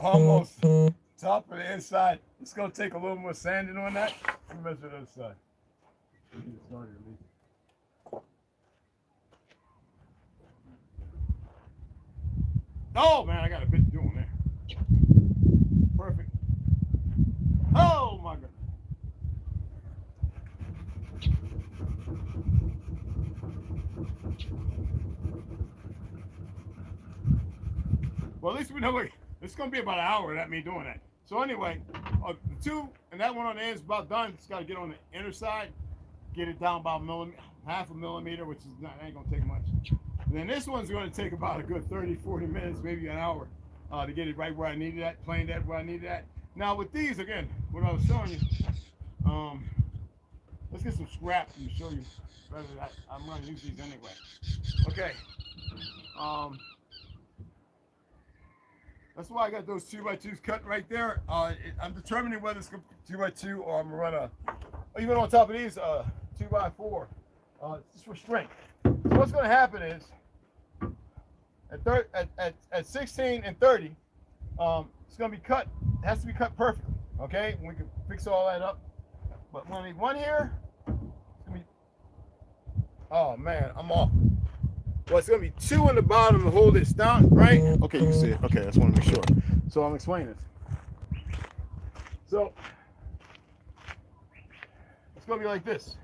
almost top of the inside. It's gonna take a little more sanding on that. Let me measure the other side. Oh man, I got a bit doing there. Perfect. Oh my god. Well, at least we know it's going to be about an hour without me doing that. So anyway, the two and that one on the end is about done. It's got to get on the inner side, get it down about half a millimeter, which is not ain't going to take much. And then this one's going to take about a good 30, 40 minutes, maybe an hour, to get it right where I needed that, planed that where I needed that. Now with these, again, what I was showing you, let's get some scrap and show you better that I'm going to use these anyway. Okay. That's why I got those 2x2s cut right there. I'm determining whether it's 2x2 or I'm gonna run even on top of these 2x4, just for strength. So what's gonna happen is at 16 and 30, it's gonna be cut. It has to be cut perfectly. Okay, we can fix all that up. But when I need one here, it's gonna be. Oh man, I'm off. Well, it's going to be 2 on the bottom to hold this down, right? Okay, you can see it. Okay, I just want to make sure. So I'm explaining this. So it's going to be like this.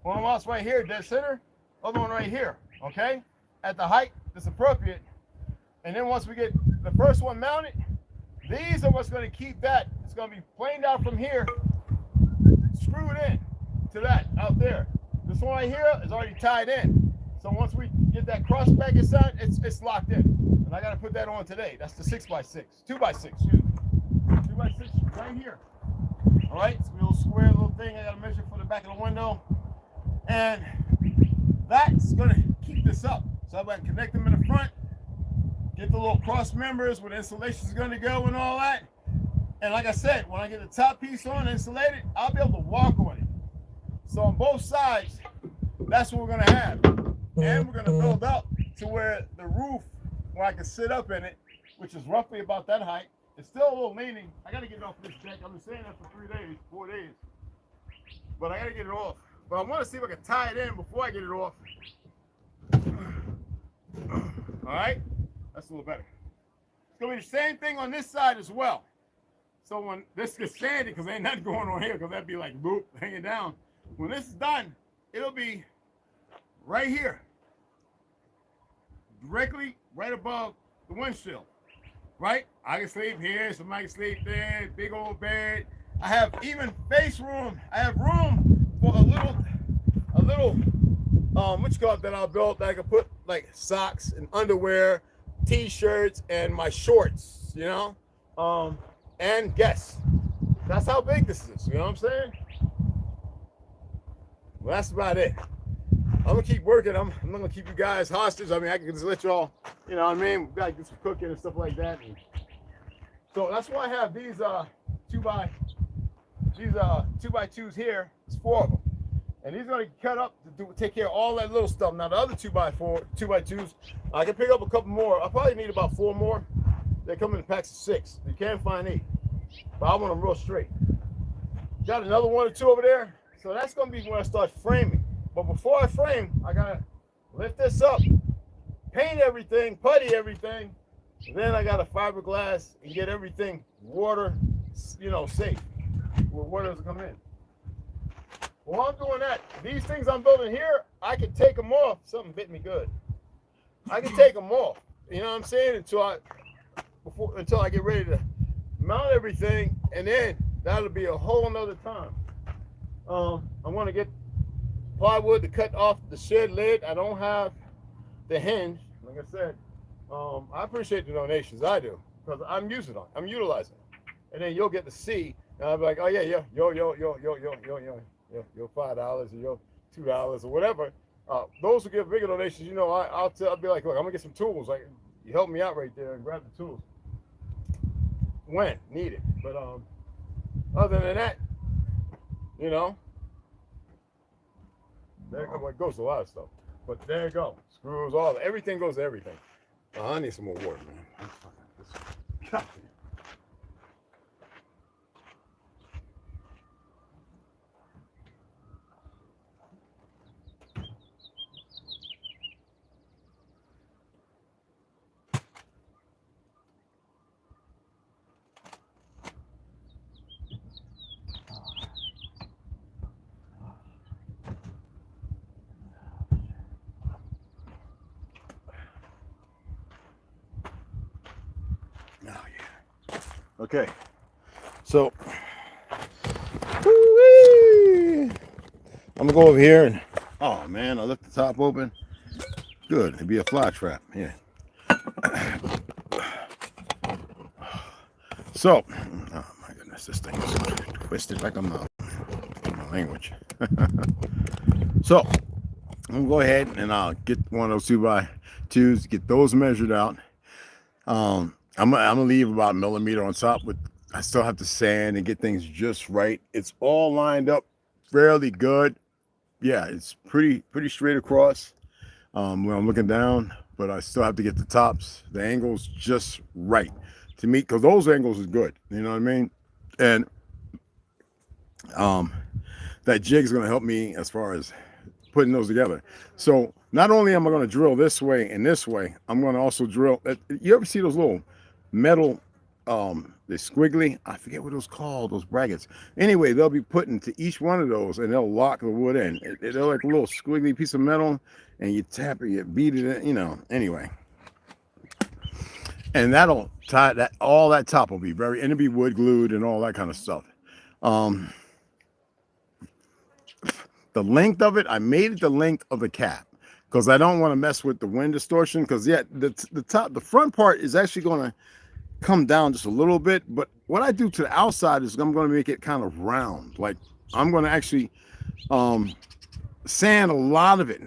One else right here, dead center. Other one right here, okay? At the height that's appropriate. And then once we get the first one mounted, these are what's going to keep that. It's going to be planed out from here, screwed in to that out there. This one right here is already tied in. So once we get that cross back inside, it's locked in. And I got to put that on today. That's the 6x6, 2x6, excuse me. 2x6 right here. All right, it's a little square little thing I got to measure for the back of the window. And that's going to keep this up. So I'm going to connect them in the front, get the little cross members where the insulation is going to go and all that. And like I said, when I get the top piece on insulated, I'll be able to walk on it. So on both sides, that's what we're gonna have. And we're gonna build up to where the roof, where I can sit up in it, which is roughly about that height. It's still a little leaning. I gotta get it off this deck. I've been saying that for 3 days, 4 days. But I gotta get it off. But I wanna see if I can tie it in before I get it off. All right, that's a little better. It's gonna be the same thing on this side as well. So when this gets sandy, because ain't nothing going on here, because that'd be like boop, hanging down. When this is done, it'll be right here, directly right above the windshield, right? I can sleep here, somebody can sleep there, big old bed. I have even face room. I have room for a little, what you call it that I built that I can put like socks and underwear, t-shirts, and my shorts, you know, and guests. That's how big this is, you know what I'm saying? Well, that's about it. I'm gonna keep working. I'm not gonna keep you guys hostage. I mean, I can just let y'all, you know what I mean? We gotta get some cooking and stuff like that. And so that's why I have these 2x2s here. It's 4 of them, and these are gonna cut up to take care of all that little stuff. Now the other 2x2s, I can pick up a couple more. I probably need about 4 more. They come in packs of 6. You can't find 8, but I want them real straight. Got another 1 or 2 over there. So that's gonna be when I start framing. But before I frame, I gotta lift this up, paint everything, putty everything, and then I gotta fiberglass and get everything water, you know, safe, where water doesn't come in. While I'm doing that, these things I'm building here, I can take them off. Something bit me good. I can take them off. You know what I'm saying? Until I get ready to mount everything, and then that'll be a whole nother time. I want to get plywood to cut off the shed lid. I don't have the hinge. Like I said, I appreciate the donations. I do, because I'm utilizing it. And then you'll get to see, and I'll be like, oh yeah, yo, $5 or yo $2 or whatever. Those who give bigger donations, you know, I'll be like, look, I'm gonna get some tools. Like, you help me out right there and grab the tools when needed. But other than that, you know, there it goes a lot of stuff. But there you go. Screws, everything goes to everything. I need some more water, man. God. Oh, yeah. Okay. So, woo-wee. I'm gonna go over here and, oh man, I left the top open. Good, it'd be a fly trap. Yeah. So, oh my goodness, this thing is twisted like a mouth. My language. So, I'm gonna go ahead and I'll get one of those 2x2s, get those measured out. I'm gonna leave about a millimeter on top, but I still have to sand and get things just right. It's all lined up fairly good. Yeah, it's pretty straight across when I'm looking down, but I still have to get the tops, the angles just right to meet, because those angles is good. You know what I mean? And that jig is gonna help me as far as putting those together. So not only am I going to drill this way and this way, I'm going to also drill. You ever see those little metal, they're squiggly? I forget what those called, those brackets. Anyway, they'll be put into each one of those and they'll lock the wood in. They're like a little squiggly piece of metal, and you tap it, you beat it in, you know, anyway. And that'll tie that, all that top will be and it'll be wood glued and all that kind of stuff. The length of it, I made it the length of the cap because I don't want to mess with the wind distortion, because yeah, the front part is actually going to come down just a little bit, but what I do to the outside is I'm going to make it kind of round. Like I'm going to actually sand a lot of it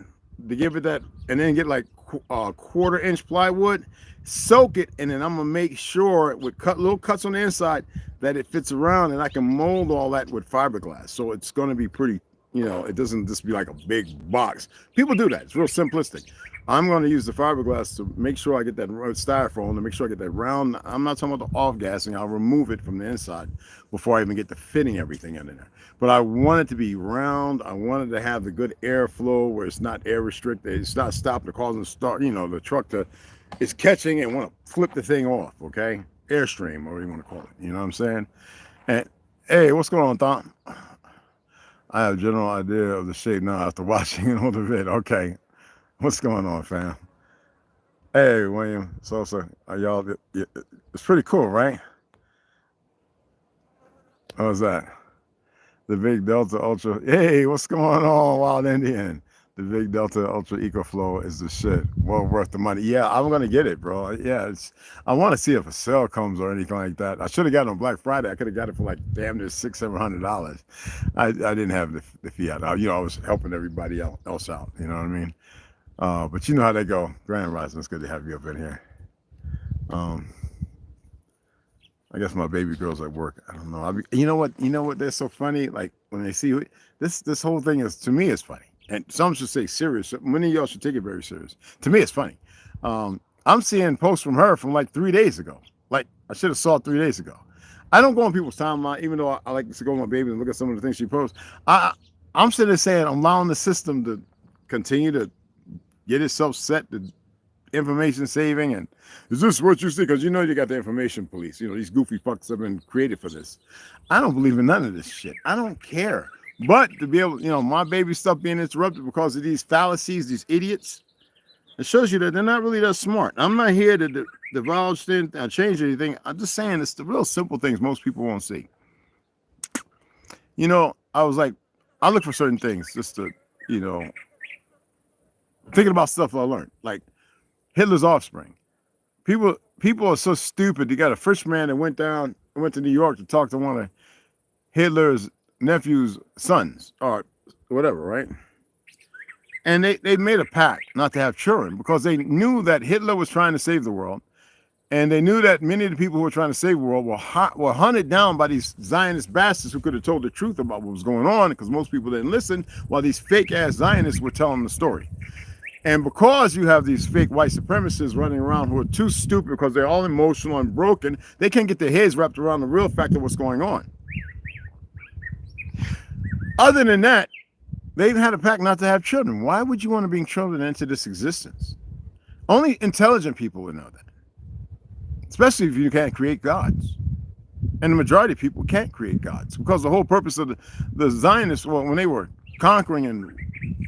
to give it that, and then get like a 1/4 inch plywood, soak it, and then I'm going to make sure with little cuts on the inside that it fits around, and I can mold all that with fiberglass. So it's going to be pretty, you know, it doesn't just be like a big box. People do that. It's real simplistic. I'm going to use the fiberglass to make sure I get that styrofoam, to make sure I get that round. I'm not talking about the off-gassing. I'll remove it from the inside before I even get to fitting everything in there. But I want it to be round. I wanted to have the good airflow where it's not air restricted. It's not stopping, causing the start, you know, the truck to, it's catching and want to flip the thing off, okay? Airstream, or whatever you want to call it. You know what I'm saying? And hey, what's going on, Tom? I have a general idea of the shape now after watching an older vid. Okay. What's going on, fam? Hey, William, Sosa, y'all, it's pretty cool, right? How's that? The Big Delta Ultra. Hey, what's going on, Wild Indian? The Big Delta Ultra EcoFlow is the shit. Well worth the money. Yeah, I'm gonna get it, bro. Yeah, I want to see if a sale comes or anything like that. I should have got it on Black Friday. I could have got it for like damn near $600-700. I didn't have the fiat. You know, I was helping everybody else out. You know what I mean? But you know how they go. Grand Rising, it's good to have you up in here. I guess my baby girl's at work. I don't know. You know what? They're so funny. Like when they see this whole thing is, to me, it's funny. And some should say serious. Many of y'all should take it very serious. To me, it's funny. I'm seeing posts from her from like 3 days ago. Like I should have saw it 3 days ago. I don't go on people's timeline, even though I like to go on my baby and look at some of the things she posts. I'm sitting there saying I'm allowing the system to continue to get itself set to information saving. And is this what you see? Because you know you got the information police. You know, these goofy fucks have been created for this. I don't believe in none of this shit. I don't care. But to be able, you know, my baby stuff being interrupted because of these fallacies, these idiots, it shows you that they're not really that smart. I'm not here to divulge things, change anything. I'm just saying it's the real simple things most people won't see. You know, I was like, I look for certain things just to, you know, thinking about stuff I learned, like Hitler's offspring. People are so stupid. You got a French man that went to New York to talk to one of Hitler's nephew's sons or whatever, right? And they made a pact not to have children because they knew that Hitler was trying to save the world, and they knew that many of the people who were trying to save the world were hunted down by these Zionist bastards who could have told the truth about what was going on, because most people didn't listen, while these fake ass Zionists were telling the story. And because you have these fake white supremacists running around who are too stupid because they're all emotional and broken, they can't get their heads wrapped around the real fact of what's going on. Other than that, they've had a pact not to have children. Why would you want to bring children into this existence? Only intelligent people would know that. Especially if you can't create gods. And the majority of people can't create gods. Because the whole purpose of the Zionists, well, when they were conquering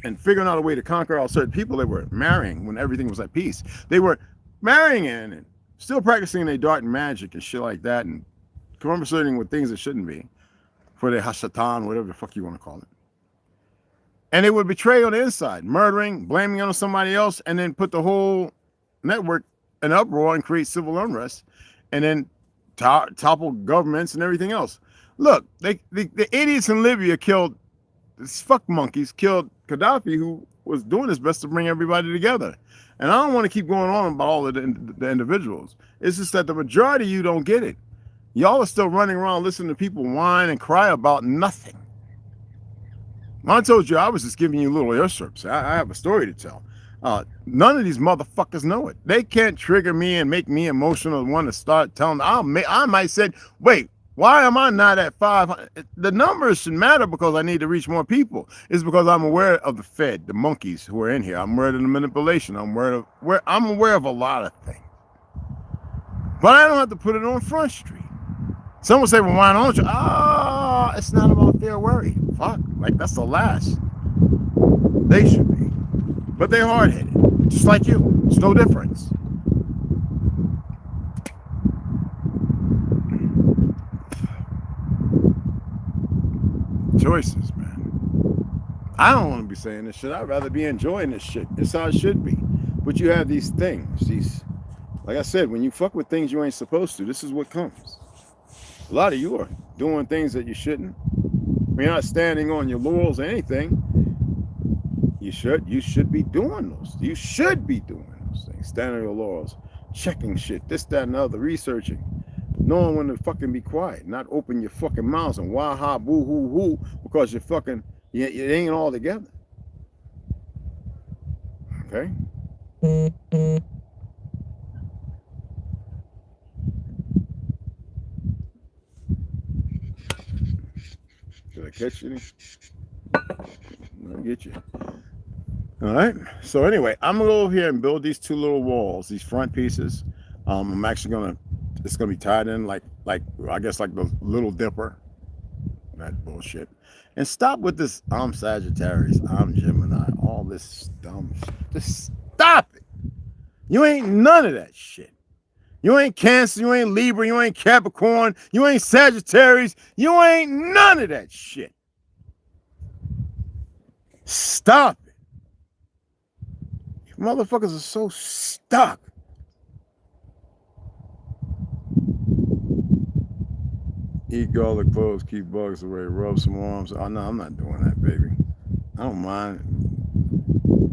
and figuring out a way to conquer all certain people, they were marrying when everything was at peace. They were marrying in and still practicing their dark magic and shit like that and conversating with things that shouldn't be for their hashatan, whatever the fuck you want to call it. And they would betray on the inside, murdering, blaming on somebody else, and then put the whole network in uproar and create civil unrest, and then topple governments and everything else. Look, the idiots in Libya killed, these fuck monkeys, killed Gaddafi, who was doing his best to bring everybody together. And I don't want to keep going on about all of the individuals. It's just that the majority of you don't get it. Y'all are still running around listening to people whine and cry about nothing. I told you I was just giving you little excerpts. I have a story to tell. None of these motherfuckers know it. They can't trigger me and make me emotional and want to start telling. I might say, wait, why am I not at 500? The numbers should matter because I need to reach more people. It's because I'm aware of the Fed, the monkeys who are in here. I'm aware of the manipulation. I'm aware of a lot of things. But I don't have to put it on Front Street. Someone say, well, why don't you? It's not about their worry. Fuck, like that's the last. They should be. But they're hard-headed, just like you. It's no difference. Choices, man. I don't want to be saying this shit. I'd rather be enjoying this shit. It's how it should be. But you have these things, like I said, when you fuck with things you ain't supposed to, this is what comes. A lot of you are doing things that you shouldn't. You're not standing on your laurels or anything. You should be doing those. You should be doing those things. Standing on your laurels, checking shit, this, that, and the other, researching, knowing when to fucking be quiet, not open your fucking mouths and wah ha boo hoo hoo because you're fucking, it ain't all together. Okay? Did I catch you? I'll get you. All right. So anyway, I'm gonna go over here and build these two little walls, these front pieces. I'm actually it's gonna be tied in like I guess like the Little Dipper. That bullshit. And stop with this. I'm Sagittarius. I'm Gemini. All this dumb shit. Just stop it. You ain't none of that shit. You ain't Cancer, you ain't Libra, you ain't Capricorn, you ain't Sagittarius, you ain't none of that shit. Stop it. You motherfuckers are so stuck. Eat garlic cloves, keep bugs away, rub some arms. Oh no, I'm not doing that, baby. I don't mind.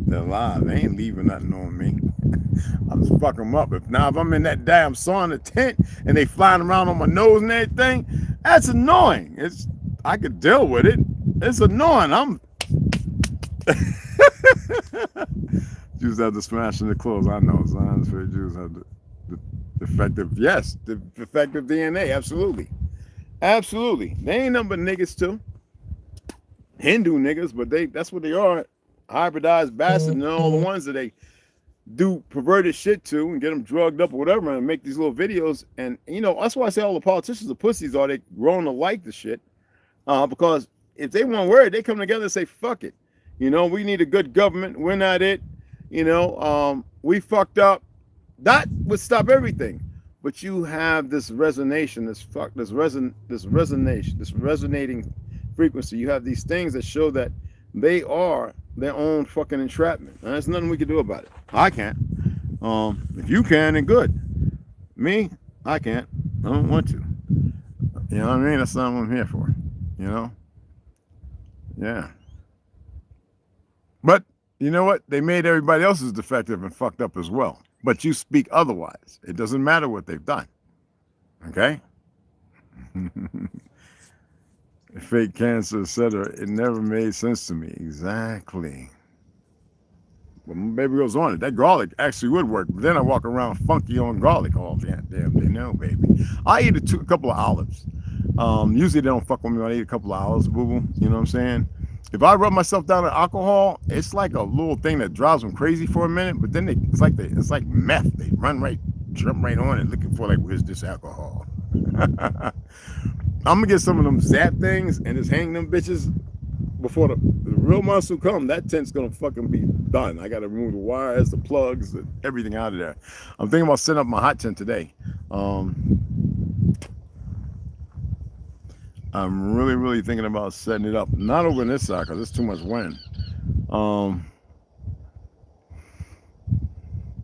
They're alive. They ain't leaving nothing on me. I'll just fuck them up. If I'm in that damn sauna tent and they flying around on my nose and everything, that's annoying. I could deal with it. It's annoying. Jews have to smash in the clothes. I know. Zionists for Jews have the defective. Yes, the defective DNA. Absolutely. Absolutely. They ain't nothing but niggas too. Hindu niggas, but that's what they are. Hybridized bastards and all the ones that they do perverted shit to and get them drugged up or whatever and make these little videos. And that's why I say all the politicians are pussies. Are they growing to like the shit? Because if they want word, they come together and say fuck it. We need a good government. We're not it. We fucked up. That would stop everything. But you have this resonation, this resonating frequency. You have these things that show that they are their own fucking entrapment. And there's nothing we can do about it. I can't. If you can, then good. Me, I can't. I don't want to. You know what I mean? That's not what I'm here for. Yeah. But you know what? They made everybody else's defective and fucked up as well. But you speak otherwise. It doesn't matter what they've done. Okay? Fake cancer, etc. It never made sense to me. Exactly. But my baby goes on it. That garlic actually would work. But then I walk around funky on garlic all damn day. No, baby. I eat a couple of olives. Usually they don't fuck with me when I eat a couple of olives, boo-boo. You know what I'm saying? If I rub myself down in alcohol, it's like a little thing that drives them crazy for a minute, but then it's like meth. They jump right on it looking for like, where's this alcohol? I'm gonna get some of them zap things and just hang them bitches before the real muscle come. That tent's gonna fucking be done. I gotta remove the wires, the plugs, everything out of there. I'm thinking about setting up my hot tent today. I'm really thinking about setting it up. Not over in this side because it's too much wind.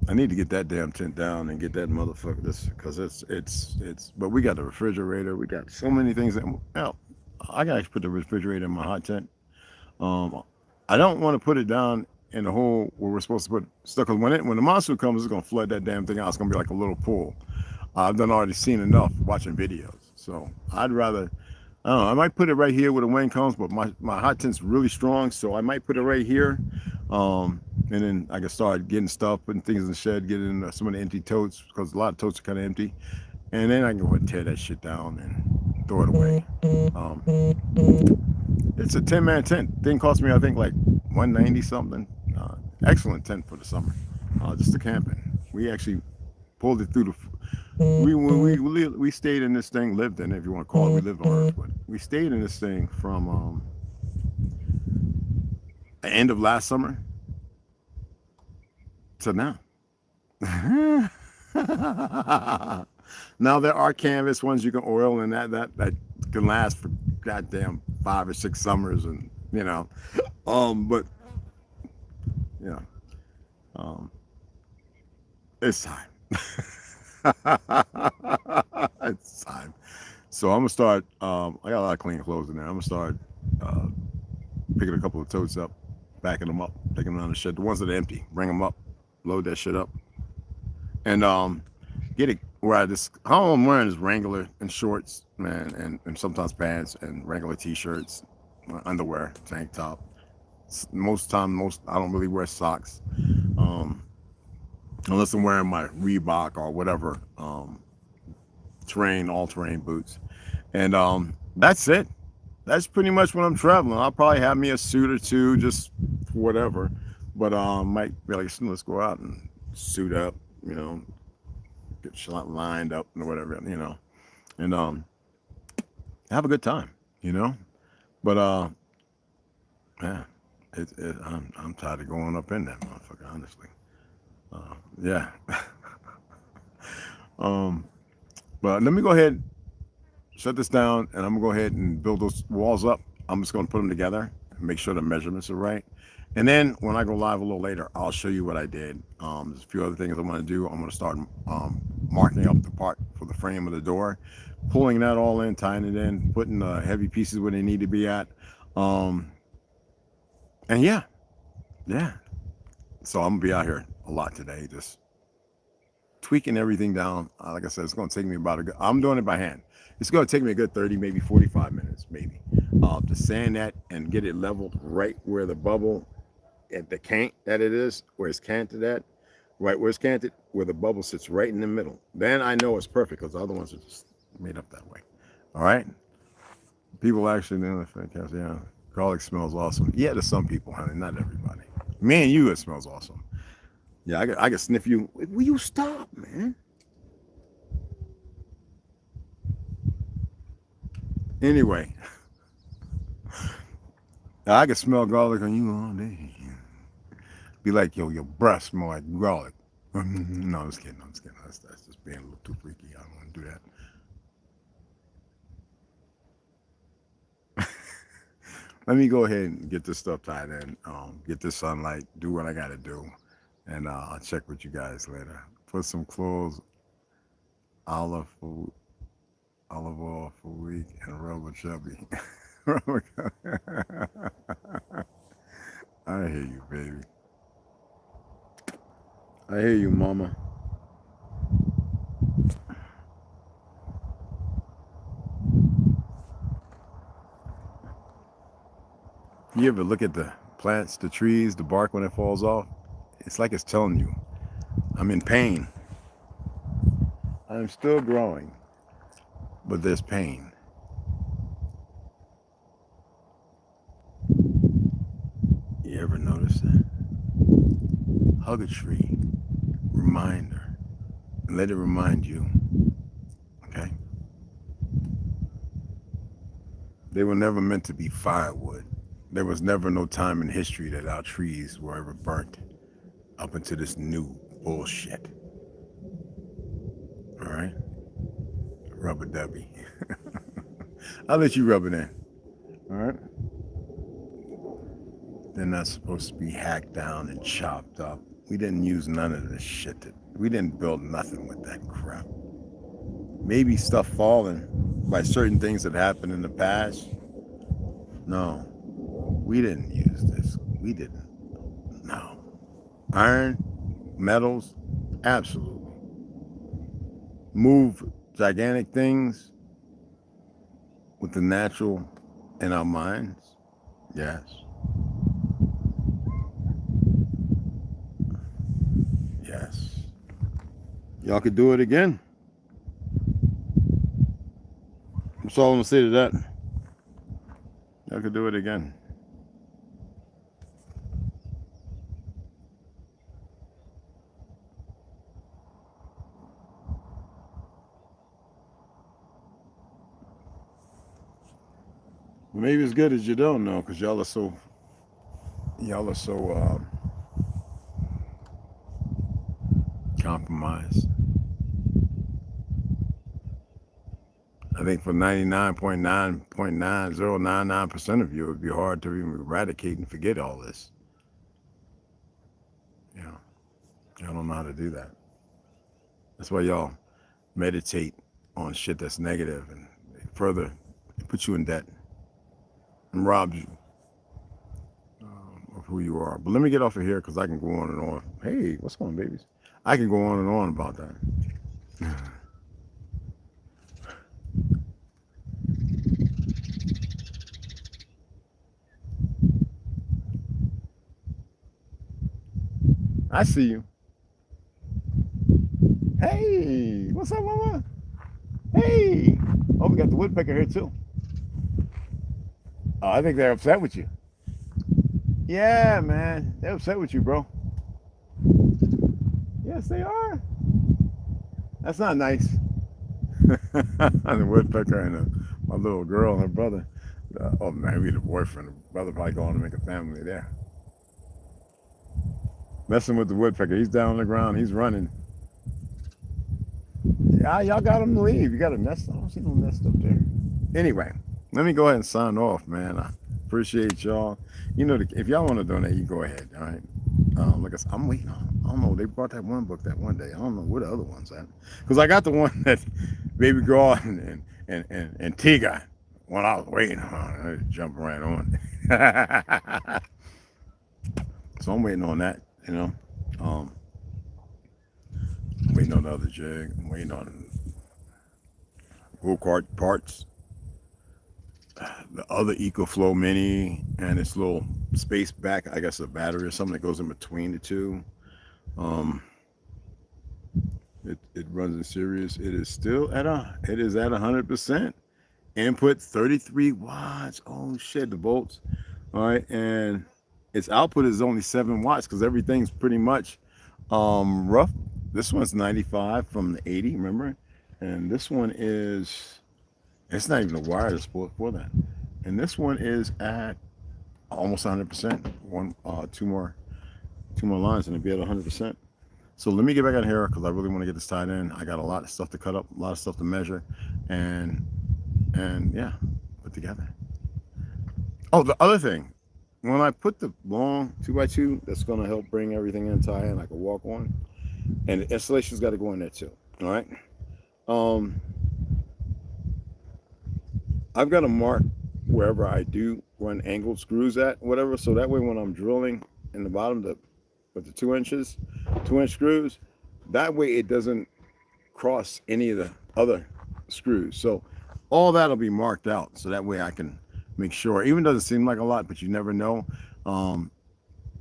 I need to get that damn tent down and get that motherfucker because it's but we got the refrigerator. We got so many things that I gotta put the refrigerator in my hot tent. I don't want to put it down in the hole where we're supposed to put stuff because when the monsoon comes, it's gonna flood that damn thing out. It's gonna be like a little pool. I've done already seen enough watching videos. So I'd rather I don't know, I might put it right here where the wind comes, but my hot tent's really strong, so I might put it right here. And then I can start getting stuff, putting things in the shed, getting some of the empty totes, because a lot of totes are kind of empty. And then I can go ahead and tear that shit down and throw it away. It's a 10-man tent. Thing cost me, I think, like $190 something. Excellent tent for the summer, just the camping. We actually pulled it through the... We stayed in this thing, lived in it, if you want to call it. We lived on Earth, but we stayed in this thing from the end of last summer to now. Now there are canvas ones you can oil, and that can last for goddamn 5 or 6 summers, and but yeah, it's time. It's time. So I'm gonna start. I got a lot of clean clothes in there. I'm gonna start picking a couple of totes up, backing them up, taking them down the shed. The ones that are empty, bring them up, load that shit up, and get it where all I'm wearing is Wrangler and shorts, man, and sometimes pants and regular t-shirts, underwear, tank top. Most I don't really wear socks. Unless I'm wearing my Reebok or whatever, all-terrain boots. And that's it. That's pretty much when I'm traveling. I'll probably have me a suit or two, just whatever. But might be like, let's go out and suit up, get lined up and whatever, and have a good time, But yeah, I'm tired of going up in that motherfucker, honestly. Yeah. But let me go ahead, shut this down, and I'm gonna go ahead and build those walls up. I'm just gonna put them together and make sure the measurements are right. And then when I go live a little later, I'll show you what I did. There's a few other things I'm gonna do. I'm gonna start marking up the part for the frame of the door, pulling that all in, tying it in, putting the heavy pieces where they need to be at. And yeah. So I'm gonna be out here a lot today, just tweaking everything down. Like I said, it's gonna take me I'm doing it by hand. It's gonna take me a good 30, maybe 45 minutes, maybe, to sand that and get it leveled right where the bubble at the cant that it is, where it's canted at, right where it's canted, where the bubble sits right in the middle. Then I know it's perfect, because the other ones are just made up that way. All right. People actually know the fantastic. Yeah, garlic smells awesome. Yeah, to some people, honey, not everybody. Me and you, it smells awesome. Yeah, I can sniff you. Will you stop, man? Anyway, I can smell garlic on you all day. Be like, yo, your breath smell like garlic. No, I'm just kidding. That's just being a little too freaky. I don't want to do that. Let me go ahead and get this stuff tied in, get this sunlight, do what I got to do, and I'll check with you guys later. Put some clothes, olive oil for week, and rubber chubby. I hear you, baby. I hear you, mama. You ever look at the plants, the trees, the bark when it falls off? It's like it's telling you, I'm in pain. I'm still growing, but there's pain. You ever notice that? Hug a tree, reminder, and let it remind you, okay? They were never meant to be firewood. There was never no time in history that our trees were ever burnt up into this new bullshit. All right? Rubber dubby. I'll let you rub it in. All right? They're not supposed to be hacked down and chopped up. We didn't use none of this shit. We didn't build nothing with that crap. Maybe stuff falling by certain things that happened in the past. No, we didn't use this. We didn't. No. Iron, metals, absolutely. Move gigantic things with the natural in our minds. Yes. Yes. Y'all could do it again. That's all I'm gonna say to that. Y'all could do it again. Maybe it's good as you don't know, because y'all are so compromised. I think for 99.9.9099% of you, it would be hard to even eradicate and forget all this. You know, y'all don't know how to do that. That's why y'all meditate on shit that's negative and further put you in debt and robs you of who you are. But let me get off of here because I can go on and on. Hey, what's going on, babies? I can go on and on about that. I see you. Hey, what's up, mama? Hey. Oh, we got the woodpecker here too. Oh, I think they're upset with you. Yeah, man. They're upset with you, bro. Yes, they are. That's not nice. The woodpecker and my little girl and her brother. Oh, maybe the boyfriend. The brother probably going to make a family there. Messing with the woodpecker. He's down on the ground. He's running. Yeah, y'all got him to leave. You got a nest. I don't see no nest up there. Anyway, let me go ahead and sign off, man. I appreciate y'all. You know, if y'all want to donate, you go ahead. All right. Like I said, I'm waiting on. I don't know. They brought that one book that one day. I don't know where the other one's at. Because I got the one that Baby Girl and T got. One I was waiting on. I just jumped right on. So I'm waiting on that. You know. I'm waiting on the other jig. I'm waiting on go-kart parts. The other EcoFlow Mini and its little space back, I guess a battery or something that goes in between the two. It runs in series. It is still at 100%. Input 33 watts. Oh shit, the volts. All right, and its output is only 7 watts because everything's pretty much rough. This one's 95 from the 80, remember? And this one is, it's not even a wireless port for that. And this one is at almost 100%. Two more lines and it'll be at 100%. So let me get back out here because I really want to get this tied in. I got a lot of stuff to cut up, a lot of stuff to measure, and yeah, put together. Oh, the other thing, when I put the long 2x2, that's gonna help bring everything in tie in, I can walk on, and the installation's got to go in there too. All right. I've got to mark wherever I do run angled screws at, whatever, so that way when I'm drilling in the bottom with the 2-inch screws, that way it doesn't cross any of the other screws. So all that'll be marked out, so that way I can make sure, even though it doesn't seem like a lot, but you never know.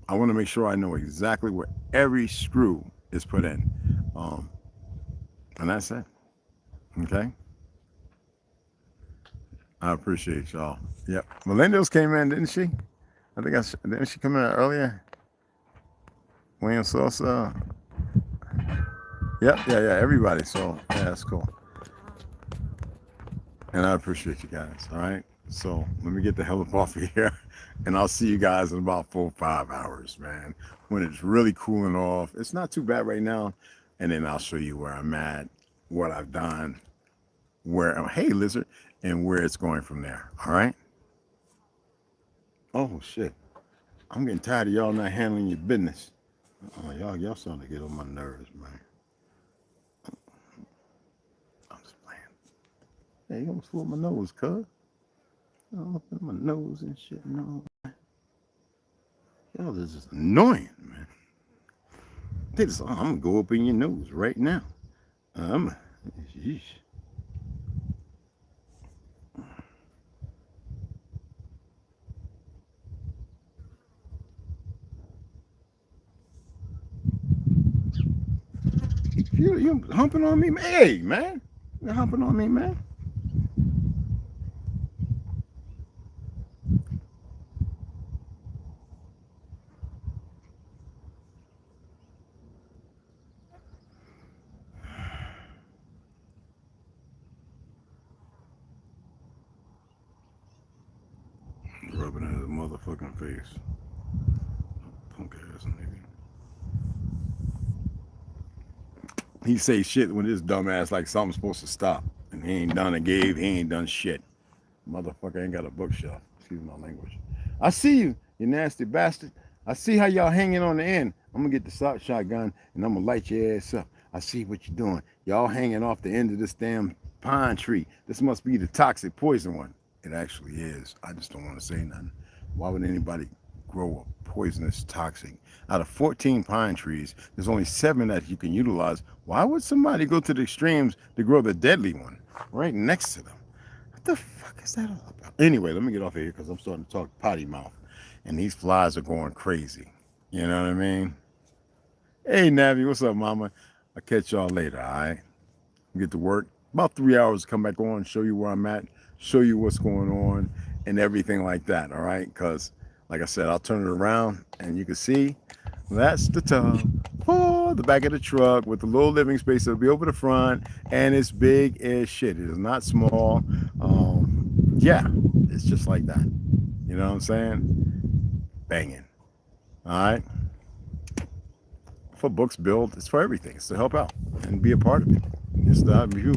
I want to make sure I know exactly where every screw is put in. And that's it. Okay? I appreciate y'all. Yep. Melendez came in, didn't she? Didn't she come in earlier? William Sosa. Yep, yeah, everybody. So, yeah, that's cool. And I appreciate you guys, all right? So, let me get the hell up off of here. And I'll see you guys in about 4 or 5 hours, man. When it's really cooling off. It's not too bad right now. And then I'll show you where I'm at, what I've done, hey, lizard, and where it's going from there, all right? Oh, shit. I'm getting tired of y'all not handling your business. Oh, y'all starting to get on my nerves, man. I'm just playing. Hey, you almost flew up my nose, cuz. Oh, up in my nose and shit and all that. Y'all is just annoying, man. They just, I'm gonna go up in your nose right now. Yeesh. You humping on me, man? Hey, man. You're humping on me, man. Rubbing in his motherfucking face. Punk ass nigga. He say shit when this dumbass like something's supposed to stop. And he ain't done he ain't done shit. Motherfucker ain't got a bookshelf. Excuse my language. I see you, you nasty bastard. I see how y'all hanging on the end. I'm gonna get the shotgun and I'm gonna light your ass up. I see what you're doing. Y'all hanging off the end of this damn pine tree. This must be the toxic poison one. It actually is. I just don't want to say nothing. Why would anybody grow a poisonous toxic? Out of 14 pine trees, there's only 7 that you can utilize. Why would somebody go to the extremes to grow the deadly one right next to them? What the fuck is that all about? Anyway, let me get off of here because I'm starting to talk potty mouth. And these flies are going crazy. You know what I mean? Hey, Navi, what's up, mama? I'll catch y'all later, all right? Get to work. About 3 hours to come back on, show you where I'm at, show you what's going on, and everything like that, all right? Because, like I said, I'll turn it around, and you can see that's the tub for the back of the truck with the little living space that'll be over the front, and it's big as shit. It is not small. Yeah, it's just like that. You know what I'm saying? Banging. All right? For books build, it's for everything. It's to help out and be a part of it. It's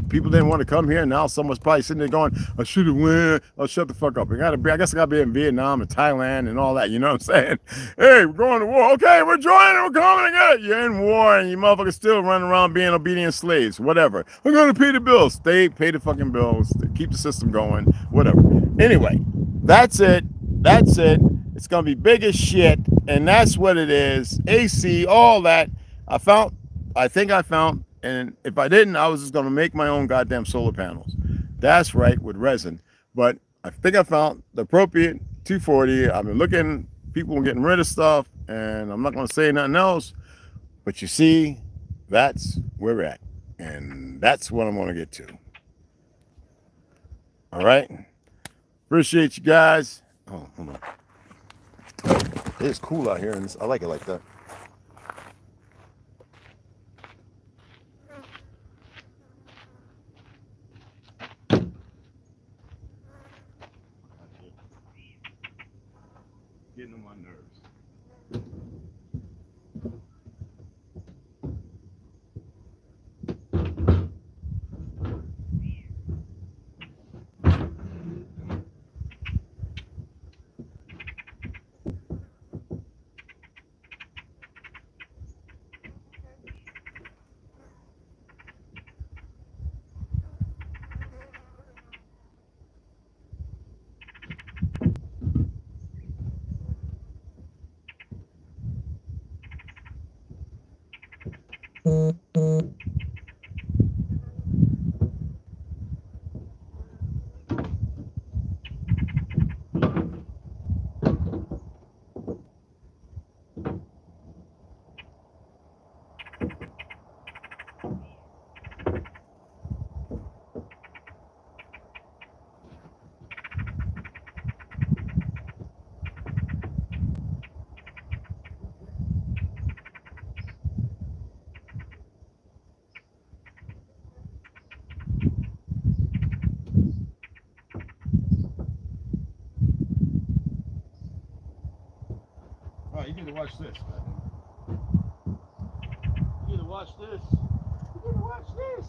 people didn't want to come here. Now someone's probably sitting there going, I should have went. Oh, shut the fuck up. I guess I gotta be in Vietnam and Thailand and all that. You know what I'm saying? Hey, we're going to war. Okay, we're joining. We're coming together. You're in war and you motherfuckers still running around being obedient slaves. Whatever. I'm gonna pay the bills. Pay the fucking bills. Keep the system going. Whatever. Anyway, that's it. That's it. It's gonna be big as shit, and that's what it is. AC, all that. I think I found, and if I didn't, I was just gonna make my own goddamn solar panels. That's right, with resin. But I think I found the appropriate 240. I've been looking, people are getting rid of stuff, and I'm not gonna say nothing else. But you see, that's where we're at, and that's what I'm gonna get to. All right. Appreciate you guys. Oh, hold on. It's cool out here, and I like it like that. Getting on my nerves. need to watch this, goddamn. You need to watch this. You need to watch this.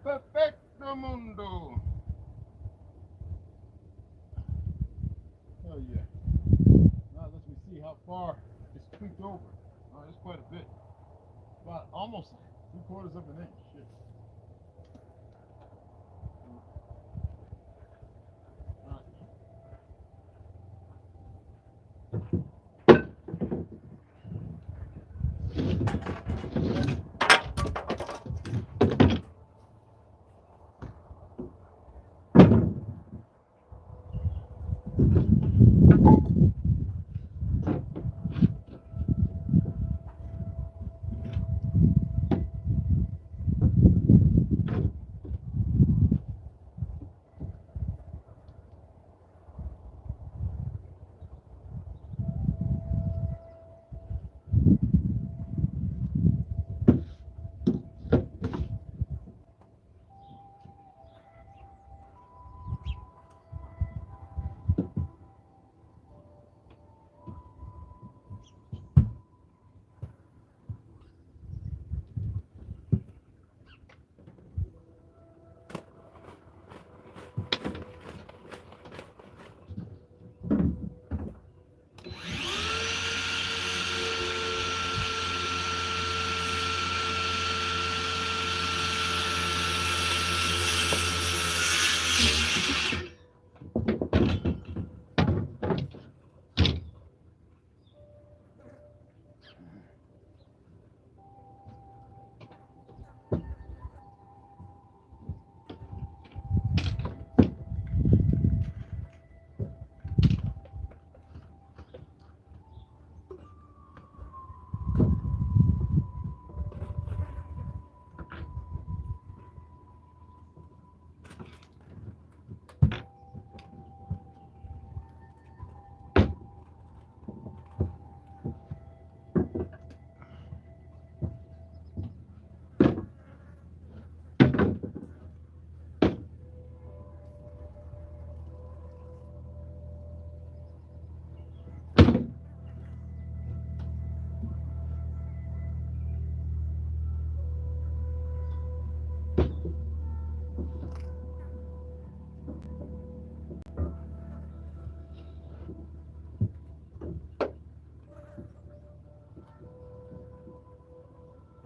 Perfecto mundo. Oh yeah. Now let me see how far it's tweaked over. Oh, it's quite a bit. About almost 3/4 of an inch. Shit.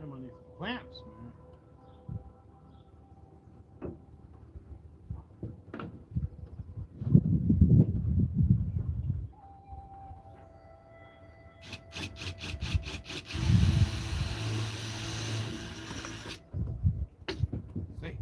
I'm gonna need some clamps, man. See.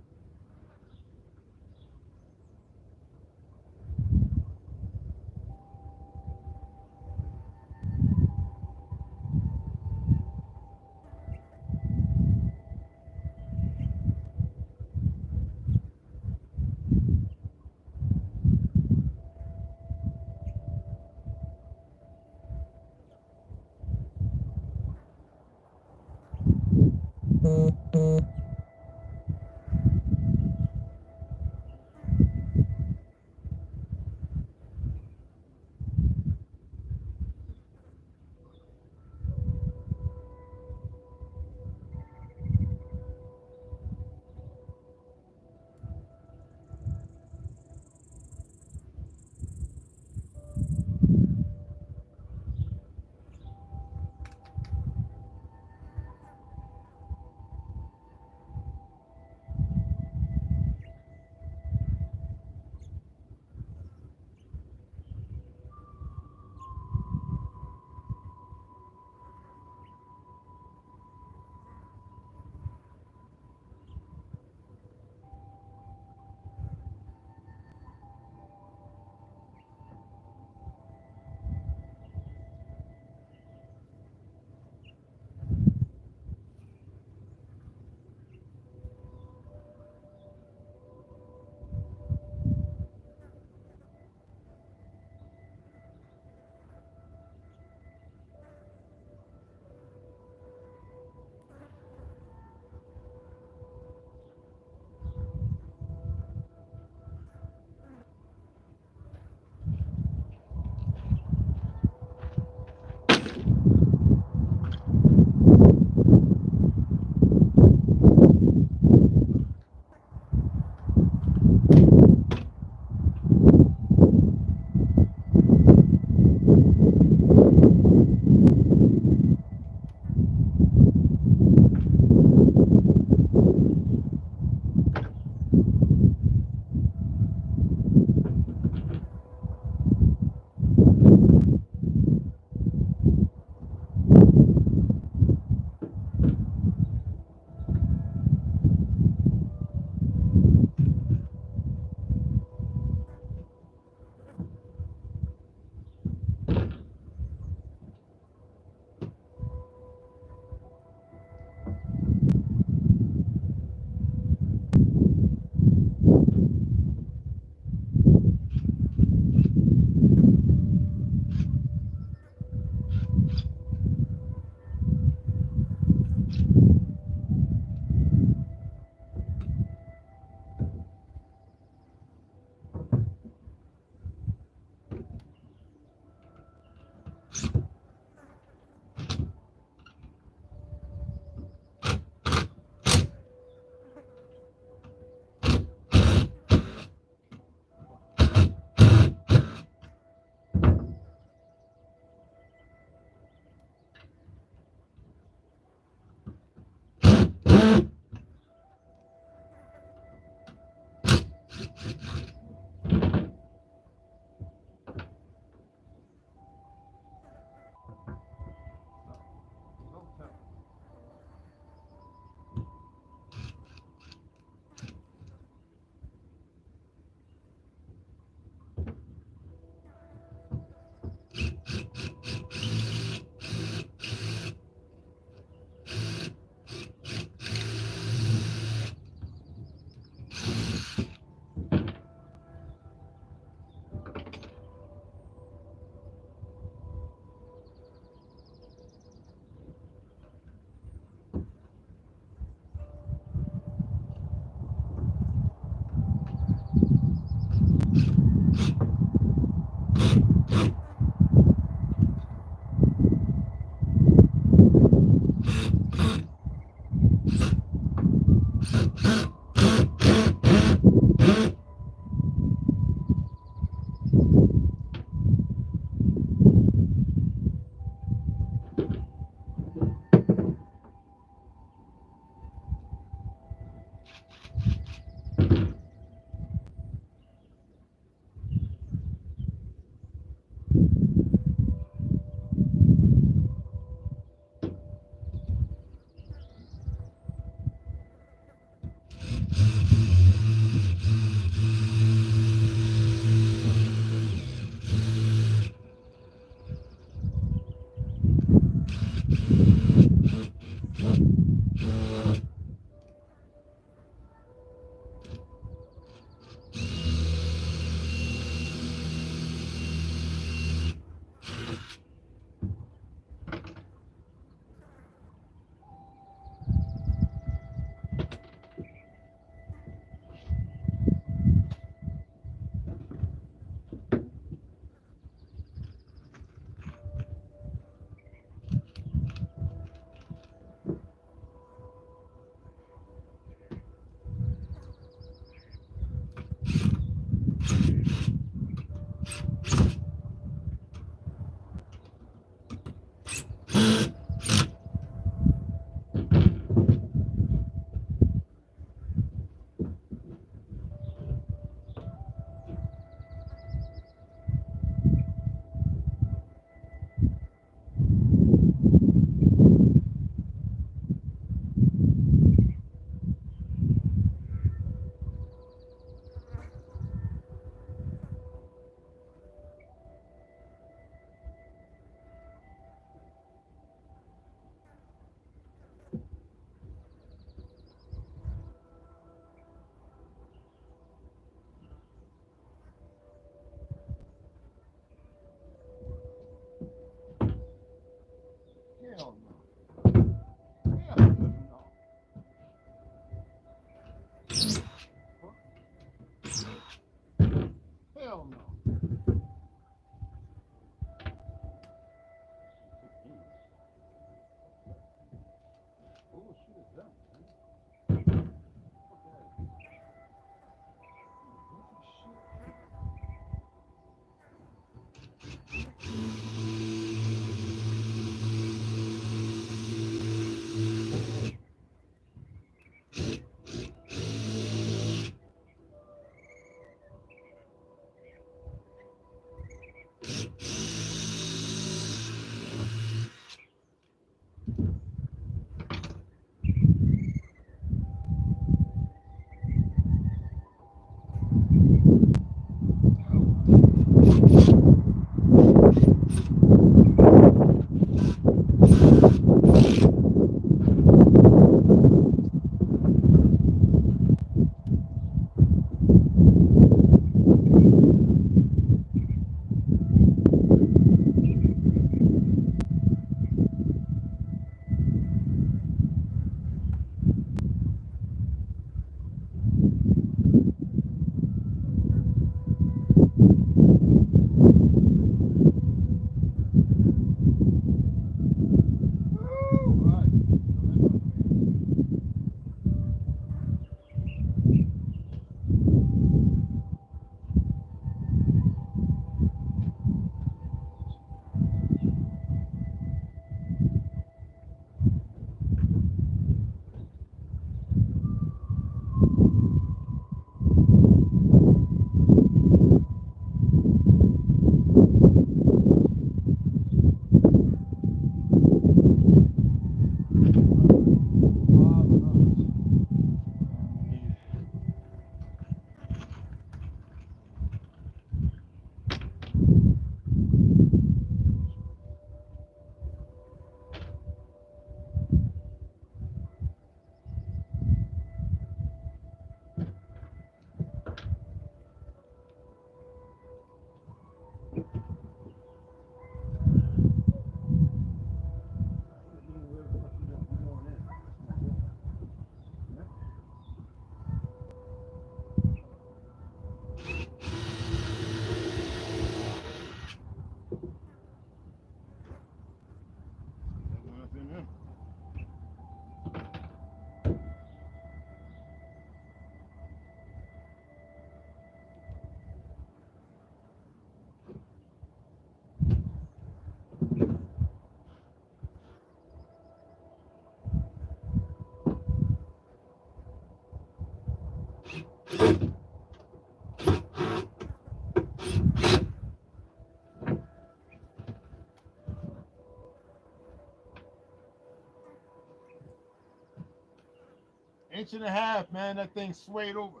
Inch and a half, man. That thing swayed over.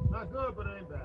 Not good, but it ain't bad.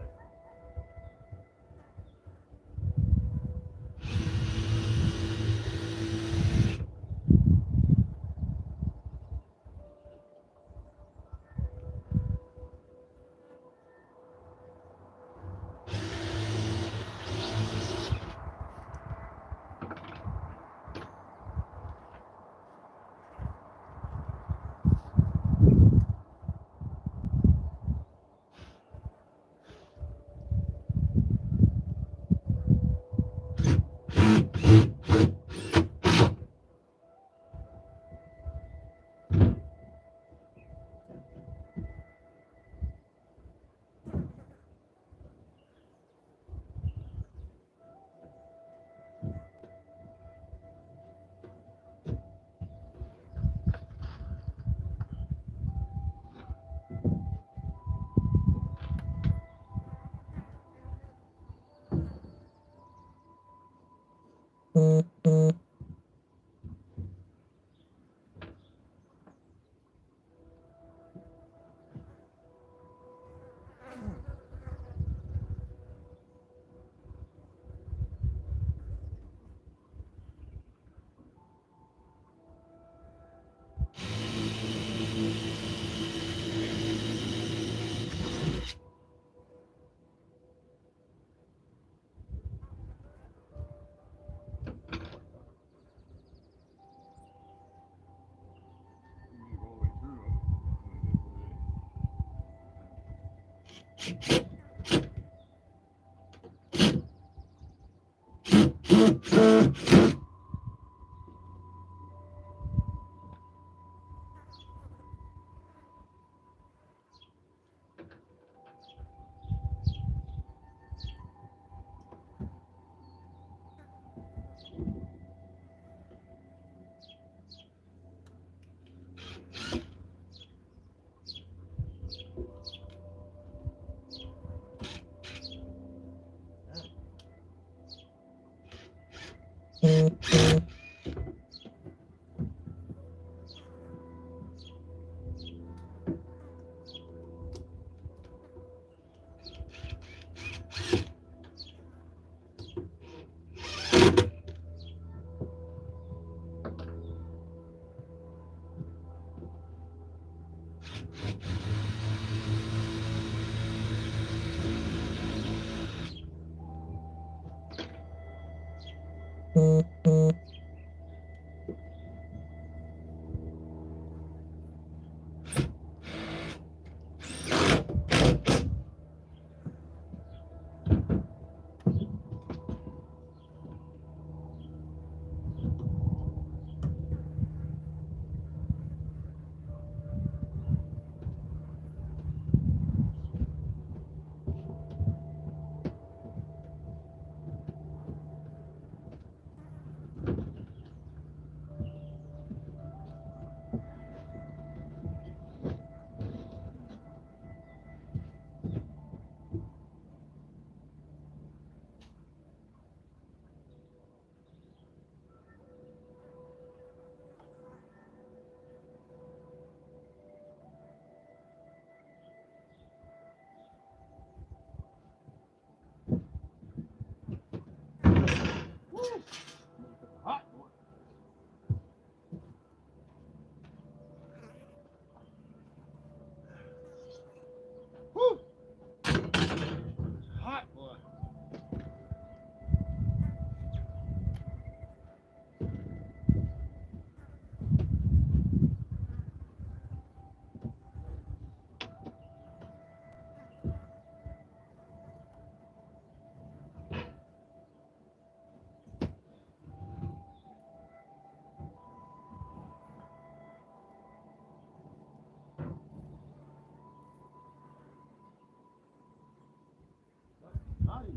Hot boy. Woo! Hot boy. Hotty.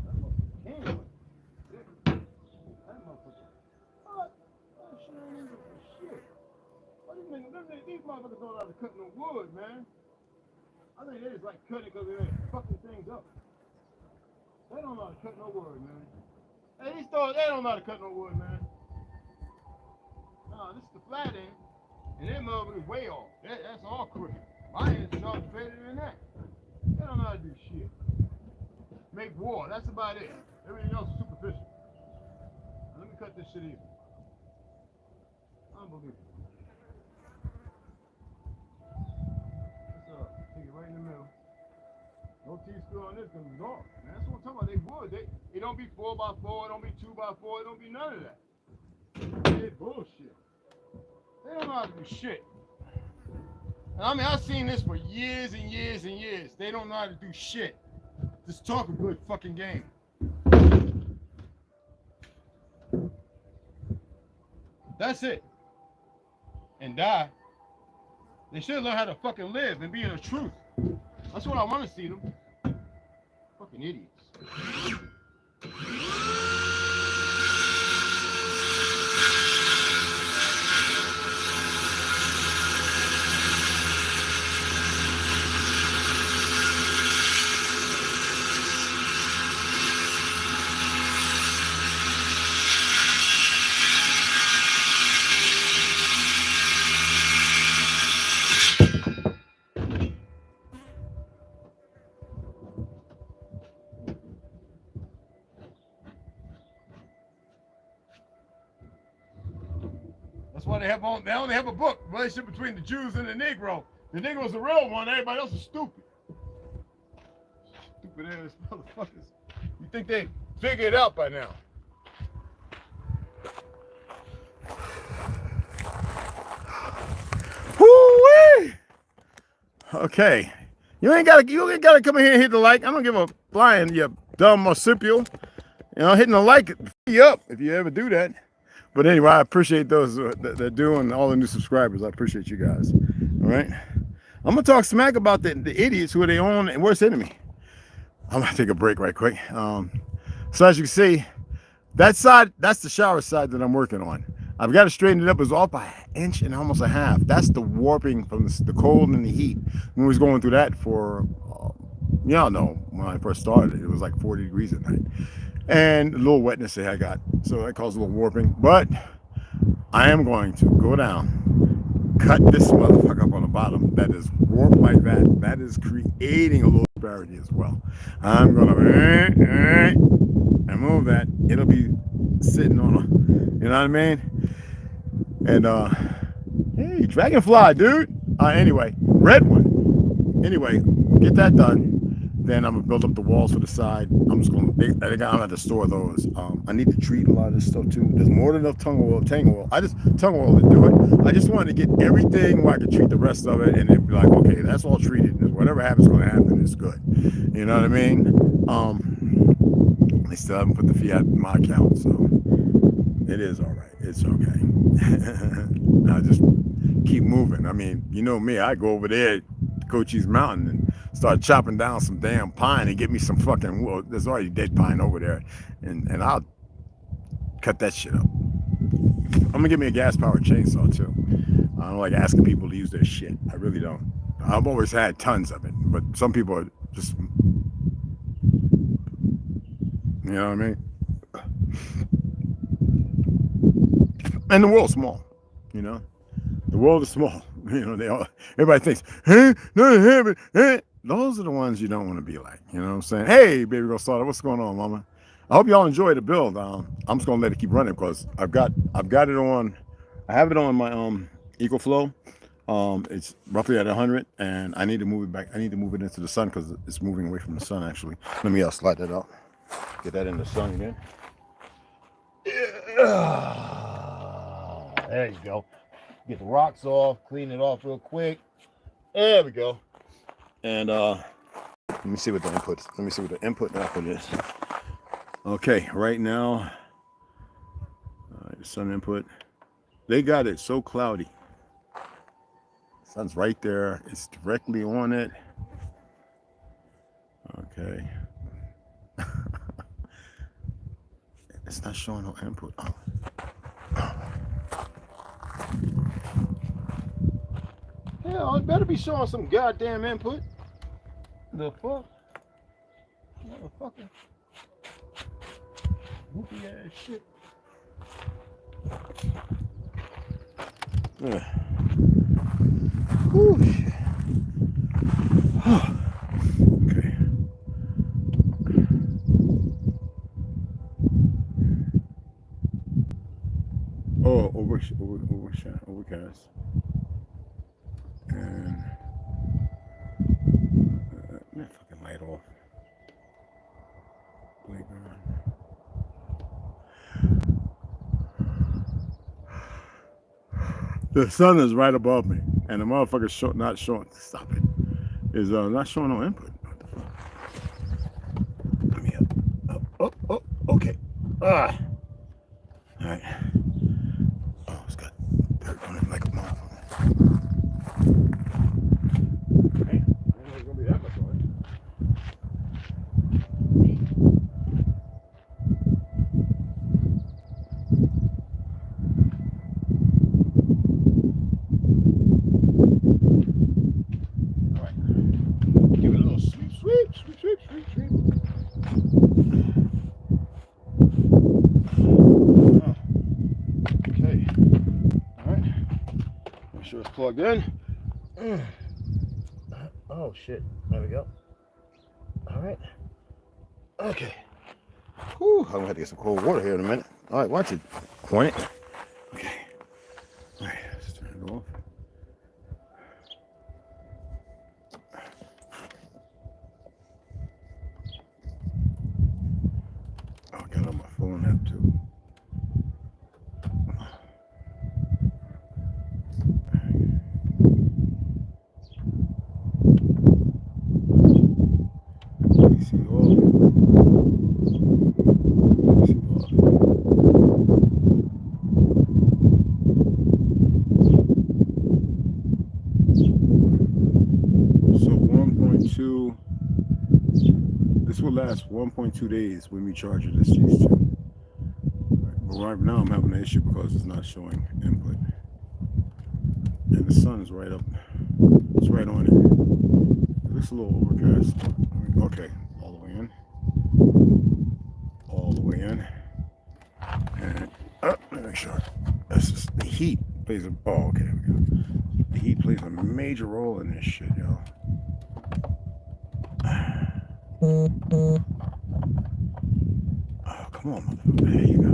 That motherfucker came with it. That motherfucker. What? That shit ain't even for shit. What these motherfuckers don't know how to cut no wood, man. I think they just like cutting because they fucking things up. They don't know how to cut no wood, man. Hey, these stores, they don't know how to cut no wood, man. Nah, this is the flat end. And that motherfucker's way off. That's all crooked. My is sharp better than that. They don't know how to do shit. Make war, that's about it. Everything else is superficial. Now, let me cut this shit even. Unbelievable. What's up? Take it right in the middle. No T-screw on this because it's off. Man, that's what I'm talking about. They wood. It don't be 4x4, it don't be 2x4, it don't be none of that. It's bullshit. They don't know how to do shit. And I mean, I've seen this for years and years and years. They don't know how to do shit. Just talk a good fucking game. That's it. And die. They should learn how to fucking live and be in the truth. That's what I want to see them. Fucking idiots. That's why they only have a book, relationship between the Jews and the Negro. The Negro's the real one, everybody else is stupid. Stupid ass motherfuckers. You think they figured it out by now? Woo-wee! Okay. You ain't gotta come in here and hit the like. I don't give a flying, you dumb marsupial. You know, hitting the like you up if you ever do that. But anyway, I appreciate those that do and all the new subscribers. I appreciate you guys. All right. I'm gonna talk smack about the idiots who are their own and worst enemy. I'm gonna take a break right quick. So as you can see, that side, that's the shower side that I'm working on. I've got to straighten it up. It was off by an inch and almost a half. That's the warping from the cold and the heat. When we was going through that for, y'all know, when I first started, it was like 40 degrees at night. And a little wetness that I got. So that caused a little warping. But I am going to go down, cut this motherfucker up on the bottom. That is warped like that. That is creating a little disparity as well. I'm going to and move that. It'll be sitting on a, you know what I mean? And hey, dragonfly, dude. Anyway, red one. Anyway, get that done. Then I'm gonna build up the walls for the side. I'm just gonna, I think I'm gonna have to store those. I need to treat a lot of this stuff too. There's more than enough tongue oil. I just tongue oil to do it. I just wanted to get everything where I could treat the rest of it, and it'd be like, okay, that's all treated. Whatever happens, gonna happen. It's good. You know what I mean? They still haven't put the fiat in my account, so it is all right. It's okay. I just keep moving. I mean, you know me. I go over there to Cochise Mountain and start chopping down some damn pine and get me some fucking wood. There's already dead pine over there, and I'll cut that shit up. I'm gonna get me a gas-powered chainsaw too. I don't like asking people to use their shit. I really don't. I've always had tons of it, but some people are just, you know what I mean? And the world's small, you know? The world is small. You know, everybody thinks, hey, nothing happened, hey. Those are the ones you don't want to be like, you know what I'm saying? Hey, baby girl starter, what's going on, mama? I hope y'all enjoy the build. I'm just gonna let it keep running because I've got it on, I have it on my EcoFlow. It's roughly at 100, and I need to move it back. I need to move it into the sun because it's moving away from the sun actually. Let me slide that out. Get that in the sun again. Yeah. There you go. Get the rocks off, clean it off real quick. There we go. And let me see what the input. Let me see what the input and output is. Okay, right now, the sun input. They got it so cloudy. Sun's right there. It's directly on it. Okay. It's not showing no input. Oh. Hell, it better be showing some goddamn input. The fuck? Motherfucker. Goofy ass shit. Yeah. Whew, shit. Okay. Oh, overcast. And that fucking light off. Playground. The sun is right above me, and the motherfucker's not showing. Stop it. Is not showing no input. What the fuck? Let me up. Oh, okay. All right. Oh, it's got dirt on it like a motherfucker. Hey, I didn't know it was gonna be that much on it. All right. Give it a little sweep. Okay. All right. Make sure it's plugged in. Oh shit. There we go. All right. Okay. Whew, I'm gonna have to get some cold water here in a minute. All right, watch it. Point it. Okay. All right, let's turn it off. Oh, I got it on my phone app too. This will last 1.2 days when we charge it as these two. But right now I'm having an issue because it's not showing input. And the sun is right up. It's right on it. It looks a little overcast. Okay, all the way in. All the way in. And make sure. That's just the heat plays a okay, there we go. The heat plays a major role in this shit, y'all. Oh, come on, motherfucker. There you go.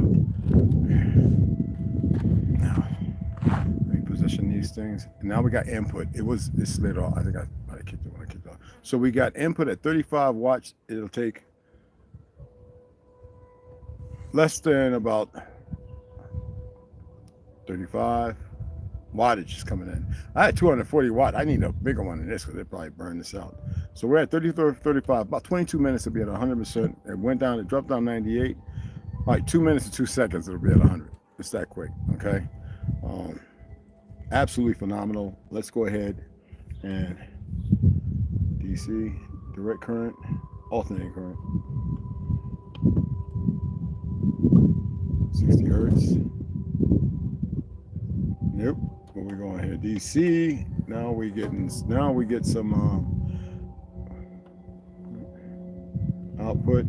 Now, reposition these things. Now we got input. It slid off. I think I kicked it when I kicked it off. So we got input at 35 watts. It'll take less than about 35 wattage is coming in. I had 240 watt. I need a bigger one than this because it probably burned this out. So we're at 35, about 22 minutes to be at 100%. It went down, it dropped down 98. Like 2 minutes and 2 seconds, it'll be at 100. It's that quick, okay? Absolutely phenomenal. Let's go ahead and DC, direct current, alternating current. 60 hertz. Nope. Where we going here? DC. Now we get some output.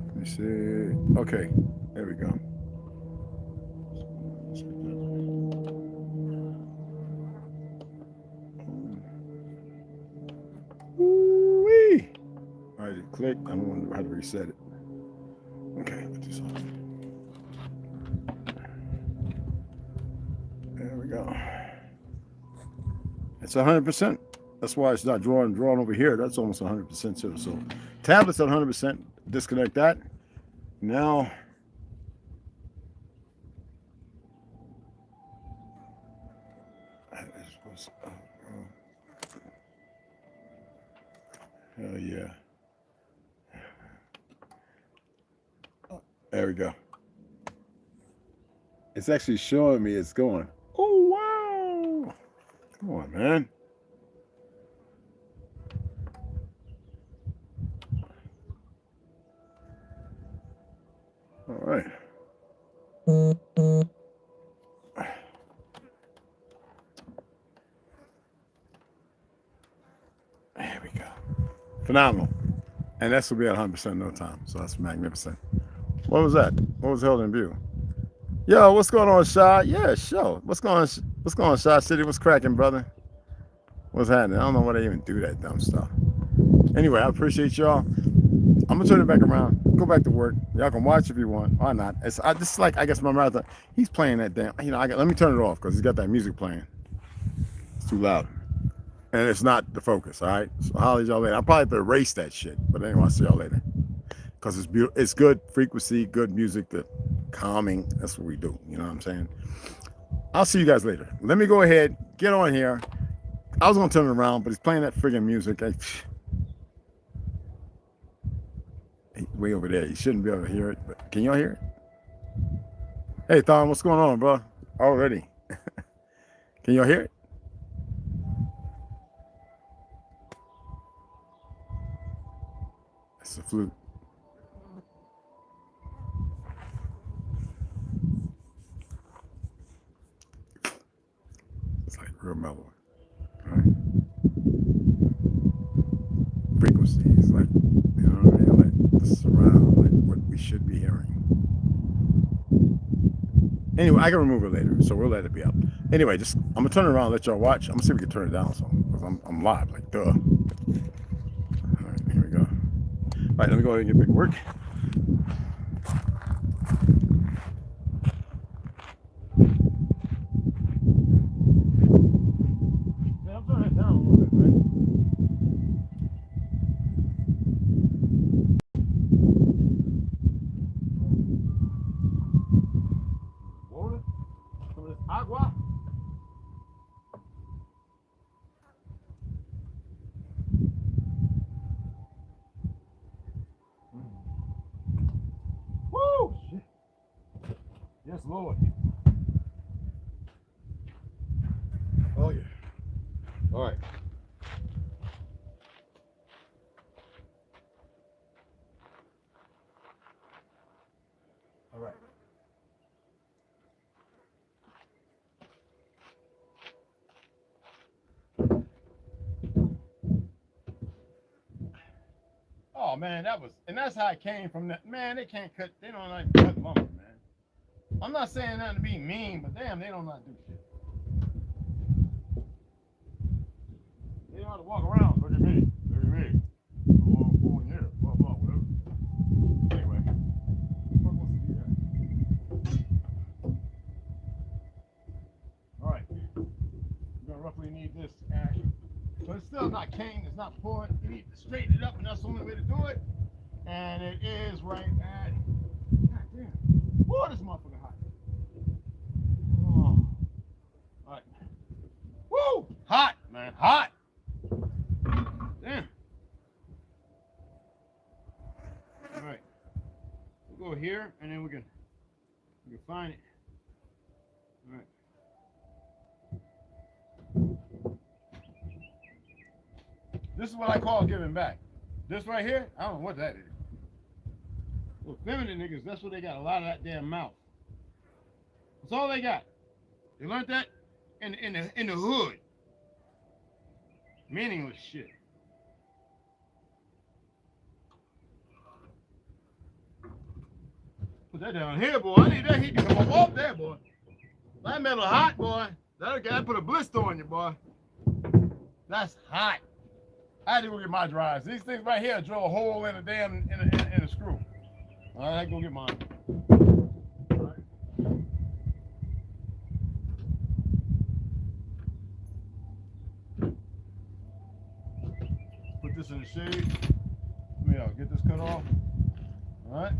Let me see. Okay, there we go. Woo-wee. All right, click. I don't know how to reset it. Okay, put this on. There we go. It's 100%. That's why it's not drawing over here. That's almost 100% too. So tablet's at 100%. Disconnect that. Now hell yeah. There we go. It's actually showing me it's going. Oh wow. Come on, man. All right. There we go. Phenomenal. And that's will be at 100% in no time. So that's magnificent. What was that? What was held in view? Yo, what's going on, Shy? Yeah, sure. What's going on, Shy City? What's cracking, brother? What's happening? I don't know why they even do that dumb stuff. Anyway, I appreciate y'all. I'm gonna turn it back around. Go back to work. Y'all can watch if you want. Why not? It's I just like I guess my marathon. He's playing that damn. Let me turn it off because he's got that music playing. It's too loud, and it's not the focus. All right. So I'll holler at y'all later. I'll probably have to erase that shit. But anyway, I'll see y'all later. Because it's beautiful. It's good frequency, good music, that calming. That's what we do. You know what I'm saying? I'll see you guys later. Let me go ahead, get on here. I was gonna turn it around, but he's playing that friggin' music. He's way over there. You shouldn't be able to hear it, but can y'all hear it? Hey, Thom, what's going on, bro? Already. Can y'all hear it? It's a flute. It's like real mellow. All right. Frequency is like, you know what I mean? Like the surround, like what we should be hearing. Anyway, I can remove it later, so we'll let it be up. Anyway, just I'm gonna turn it around and let y'all watch. I'm gonna see if we can turn it down some because I'm live, like duh. All right, here we go. All right, let me go ahead and get back to work. Yeah, I'm turning it down a little bit, man. Water? Some of this agua? Woo! Shit. Yes, Lord. Oh, yeah. All right. All right. Oh man, that's how it came from that. Man, they can't cut, they don't like cut lumber, man. I'm not saying nothing to be mean, but damn, they don't not do shit. They don't have to walk around. Look at me. Look at me. Oh, I'm going here. Blah, blah, whatever. Anyway. What wants to do that? Alright. We're gonna roughly need this ash. But it's still not cane, it's not pouring. You need to straighten it up, and that's the only way to do it. And it is right at. God damn. Whoa, this motherfucker hot. Oh. Alright. Woo! Hot, man. Hot. Damn. Alright. We'll go here, and then we can find it. Alright. This is what I call giving back. This right here, I don't know what that is. Well, feminine niggas, that's what they got. A lot of that damn mouth. That's all they got. They learned that in the hood. Meaningless shit. Put that down here, boy. I need that heat to come off there, boy. That metal hot, boy. That'll put a blister on you, boy. That's hot. I had to go get my dries. These things right here drill a hole in a damn in a screw. All right, I go get mine. All right. Put this in the shade. Let me get this cut off. All right.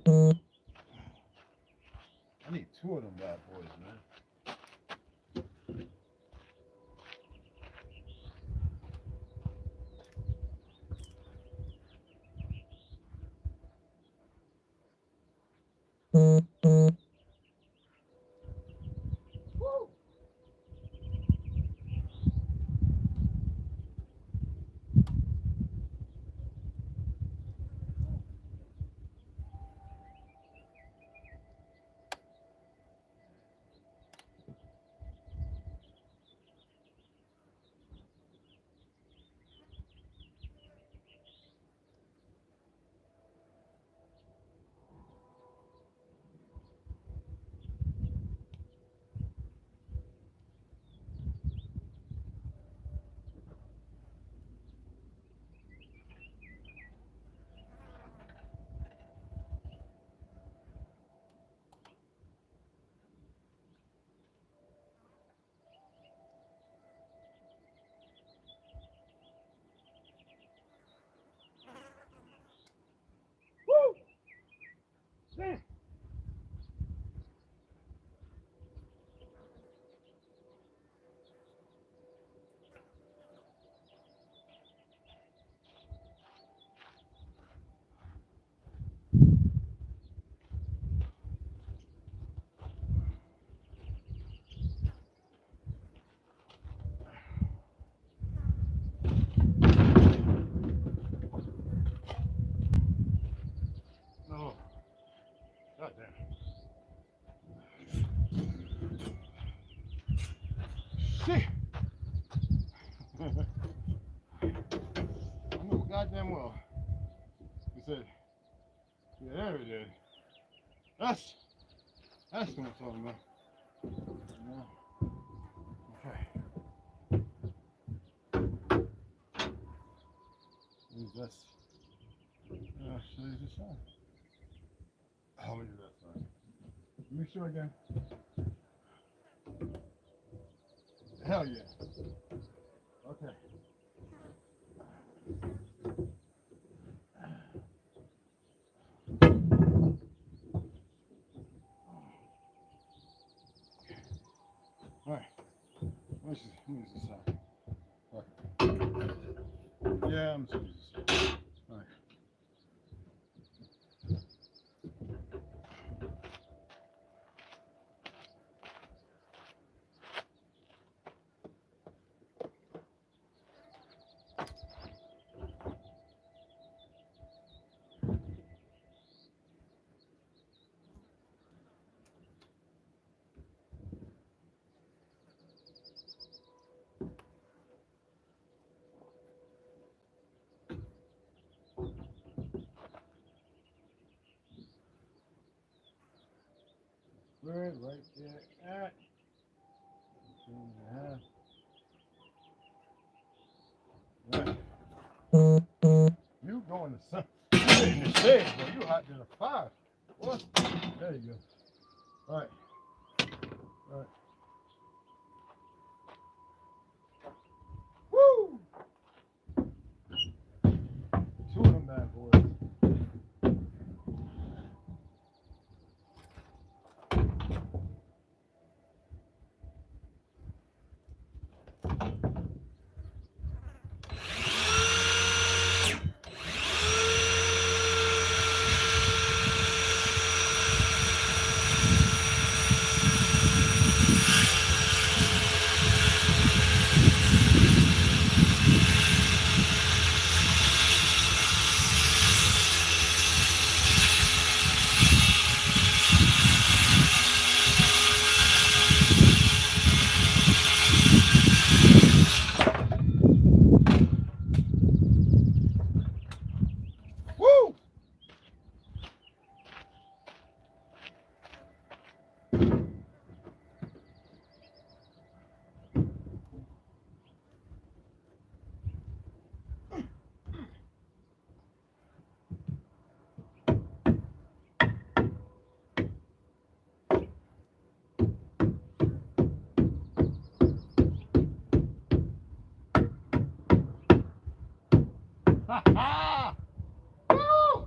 I need 2 of them bad boys, man. Woo! Woo! Damn. No. God damn. Shit. I know goddamn well. He said, yeah, there it is. That's what I'm talking about. Yeah. Okay. That's should I use this side? I'll use that side. Make sure again. Hell yeah. Okay. Alright. Let me use this side. Okay. Yeah, I'm just gonna use this side. Alright. Right there at 2.5. Right. You going to sun in the shade, bro. You hot than a 5. What? There you go. All right. All right. Woo! 2 of them bad boys. Woo! Ha ha! Woo!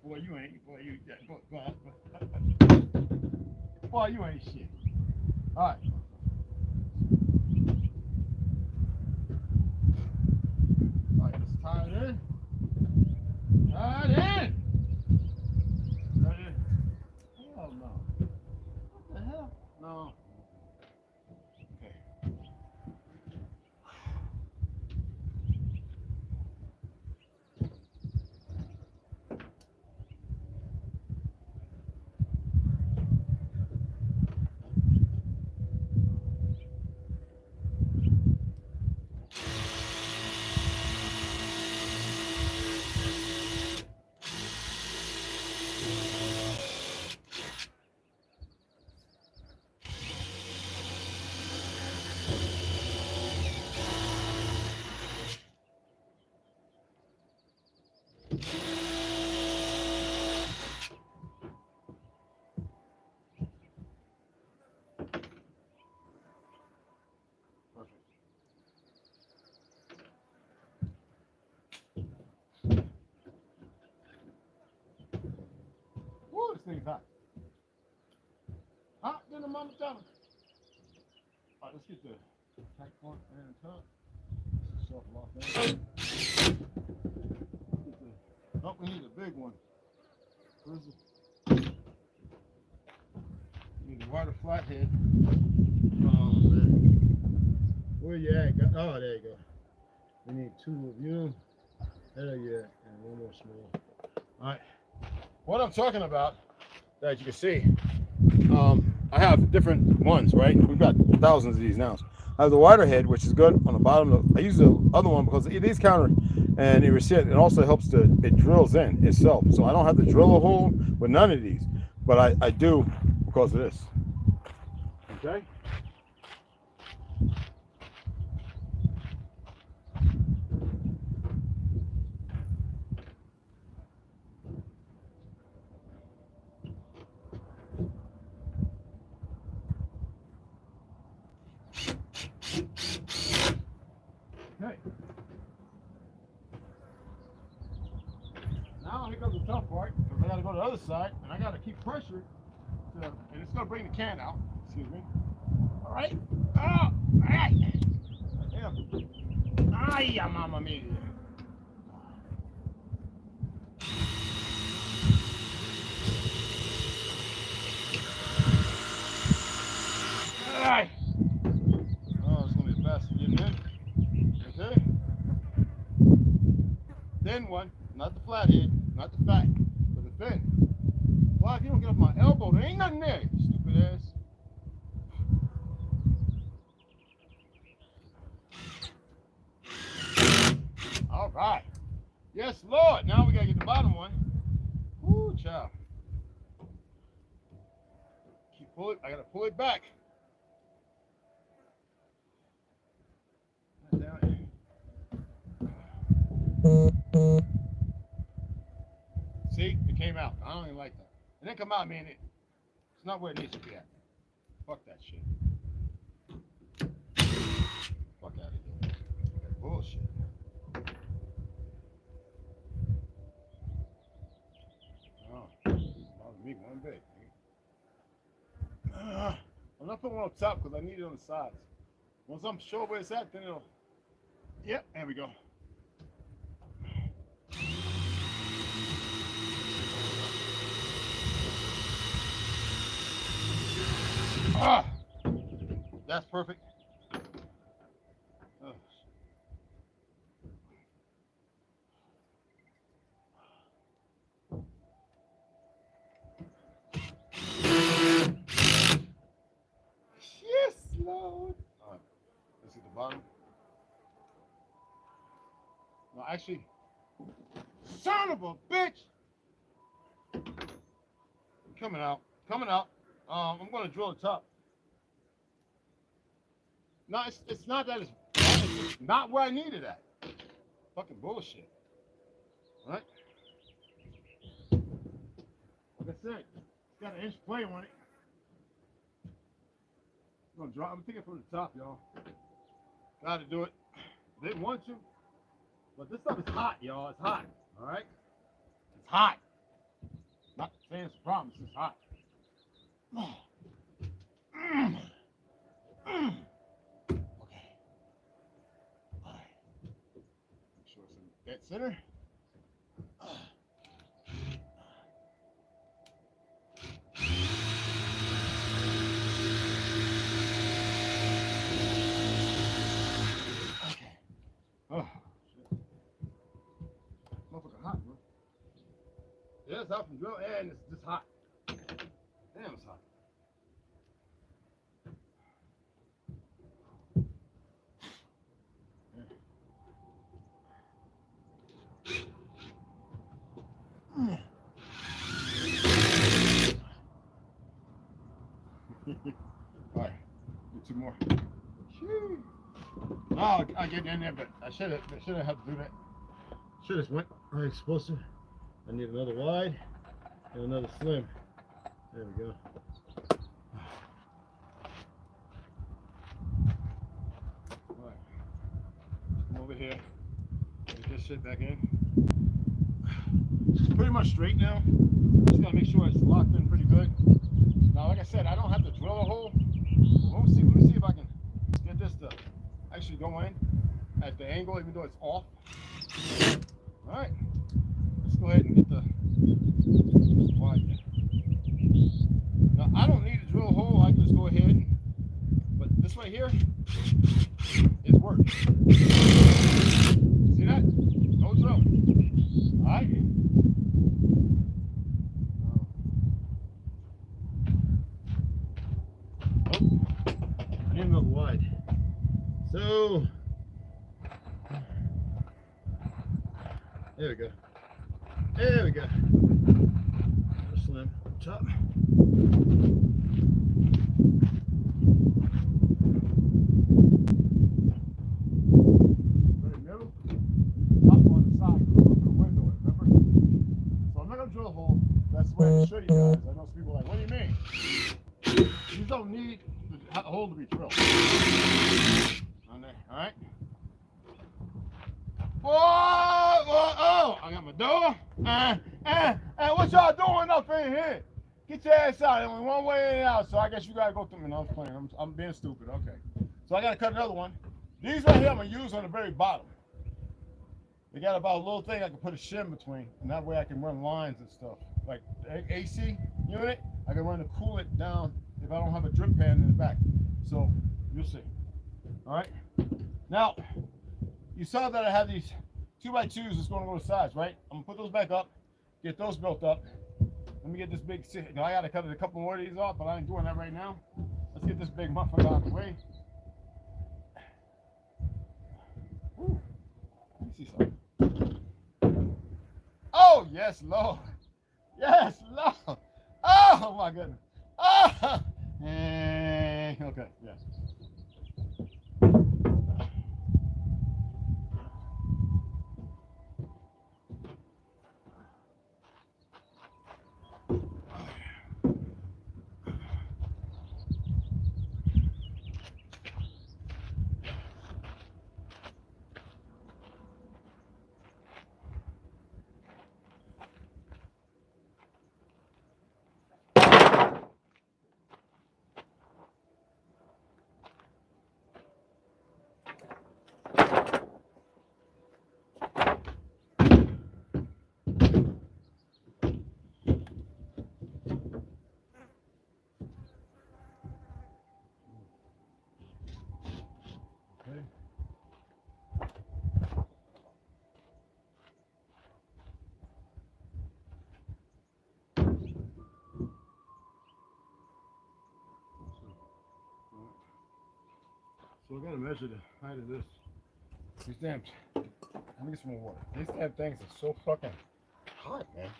Boy, you ain't. Boy, boy, you ain't shit. All right. All right, let's tie it in. Tie it in. Tie it in. Hell no. What the hell? No. Okay. Woo, this thing's hot. Hot than a mama tell. All right, let's get the tack point and top. This is soft lock in. Oh, we need a big one. Where's it? We need a wider flathead. Oh, man. Where you at? Oh, there you go. We need 2 of you. There you at. And 1 more small. All right. What I'm talking about, as you can see, I have different ones, right? We've got thousands of these now. I have the wider head, which is good on the bottom. I use the other one because these counter and it also helps it drills in itself. So I don't have to drill a hole with none of these, but I do because of this. Okay. Okay. Now here comes the tough part, because I got to go to the other side, and I got to keep pressure, and it's going to bring the can out. Excuse me. All right. Oh, all right. Damn. Ay, mamma mia. All right. Oh, it's going to be fast getting in. Okay. Thin one, not the flathead, not the fat, but the thin. Why, if you don't get off my elbow, there ain't nothing there, you stupid ass. All right. Yes, Lord. Now we got to get the bottom one. Woo, child. Pull it. I got to pull it back. Down. See, it came out. I don't even like that. It didn't come out, man. It's not where it needs to be at. Fuck that shit. Fuck out of here. That bullshit. Oh, bothers me one bit. I'm not putting one on top because I need it on the sides. Once I'm sure where it's at, then it'll. Yep, there we go. Ah, that's perfect. Oh. Yes, Lord. All right, let's get the bottom. No, actually, son of a bitch. Coming out. Coming out. I'm going to drill the top. No, it's not that it's not where I need it at. Fucking bullshit. All right? Like I said, it's got an inch play on it. I'm gonna take it from the top, y'all. Gotta do it. Didn't want to, but this stuff is hot, y'all. It's hot. All right? It's hot. Not saying it's a problem, it's just hot. Okay. Alright. Make sure it's in dead center. Okay. Oh, shit. Motherfucker hot, bro. Yeah, it's out from drill and it's just hot. Damn, it's hot. Alright, do two more. Shoo. No, I get in there, but I should have had to do that. Should have went where it's supposed to. I need another wide and another slim. There we go. Alright. Come over here. Get this shit back in. It's pretty much straight now. Just gotta make sure it's locked in pretty good. Now, like I said, I don't have to drill a hole. Let me see if I can get this to actually go in at the angle, even though it's off. All right, let's go ahead and get the wide there. Now, I don't need to drill a hole. I can just go ahead, but this right here is work. See that? No drill. All right. Another wide. So there we go. There we go. Another slim up top. Very middle. Up on the side. Put the window in, remember? So I'm not gonna drill a hole. That's the way I show you guys. I know some people are like, what do you mean? You don't need the hole to be drilled. On there, all right? Oh, I got my door. What y'all doing up in here? Get your ass out. There's only one way in and out, so I guess you gotta go through me. No, I was playing. I'm being stupid. Okay. So I gotta cut another one. These right here I'm gonna use on the very bottom. They got about a little thing I can put a shim between, and that way I can run lines and stuff. Like the AC unit, I can run the coolant down if I don't have a drip pan in the back. So you'll see. All right. Now, you saw that I have these 2x2s that's going to go to sides, right? I'm gonna put those back up, get those built up. Let me get this big. Now I gotta cut a couple more of these off, but I ain't doing that right now. Let's get this big muffin out of the way. Ooh. Let me see something. Oh yes, Lord. Yes, Lord. Oh my goodness. Oh. Okay. Yes. So I gotta measure the height of this. These damn, let me get some more water. These damn things are so fucking hot, man.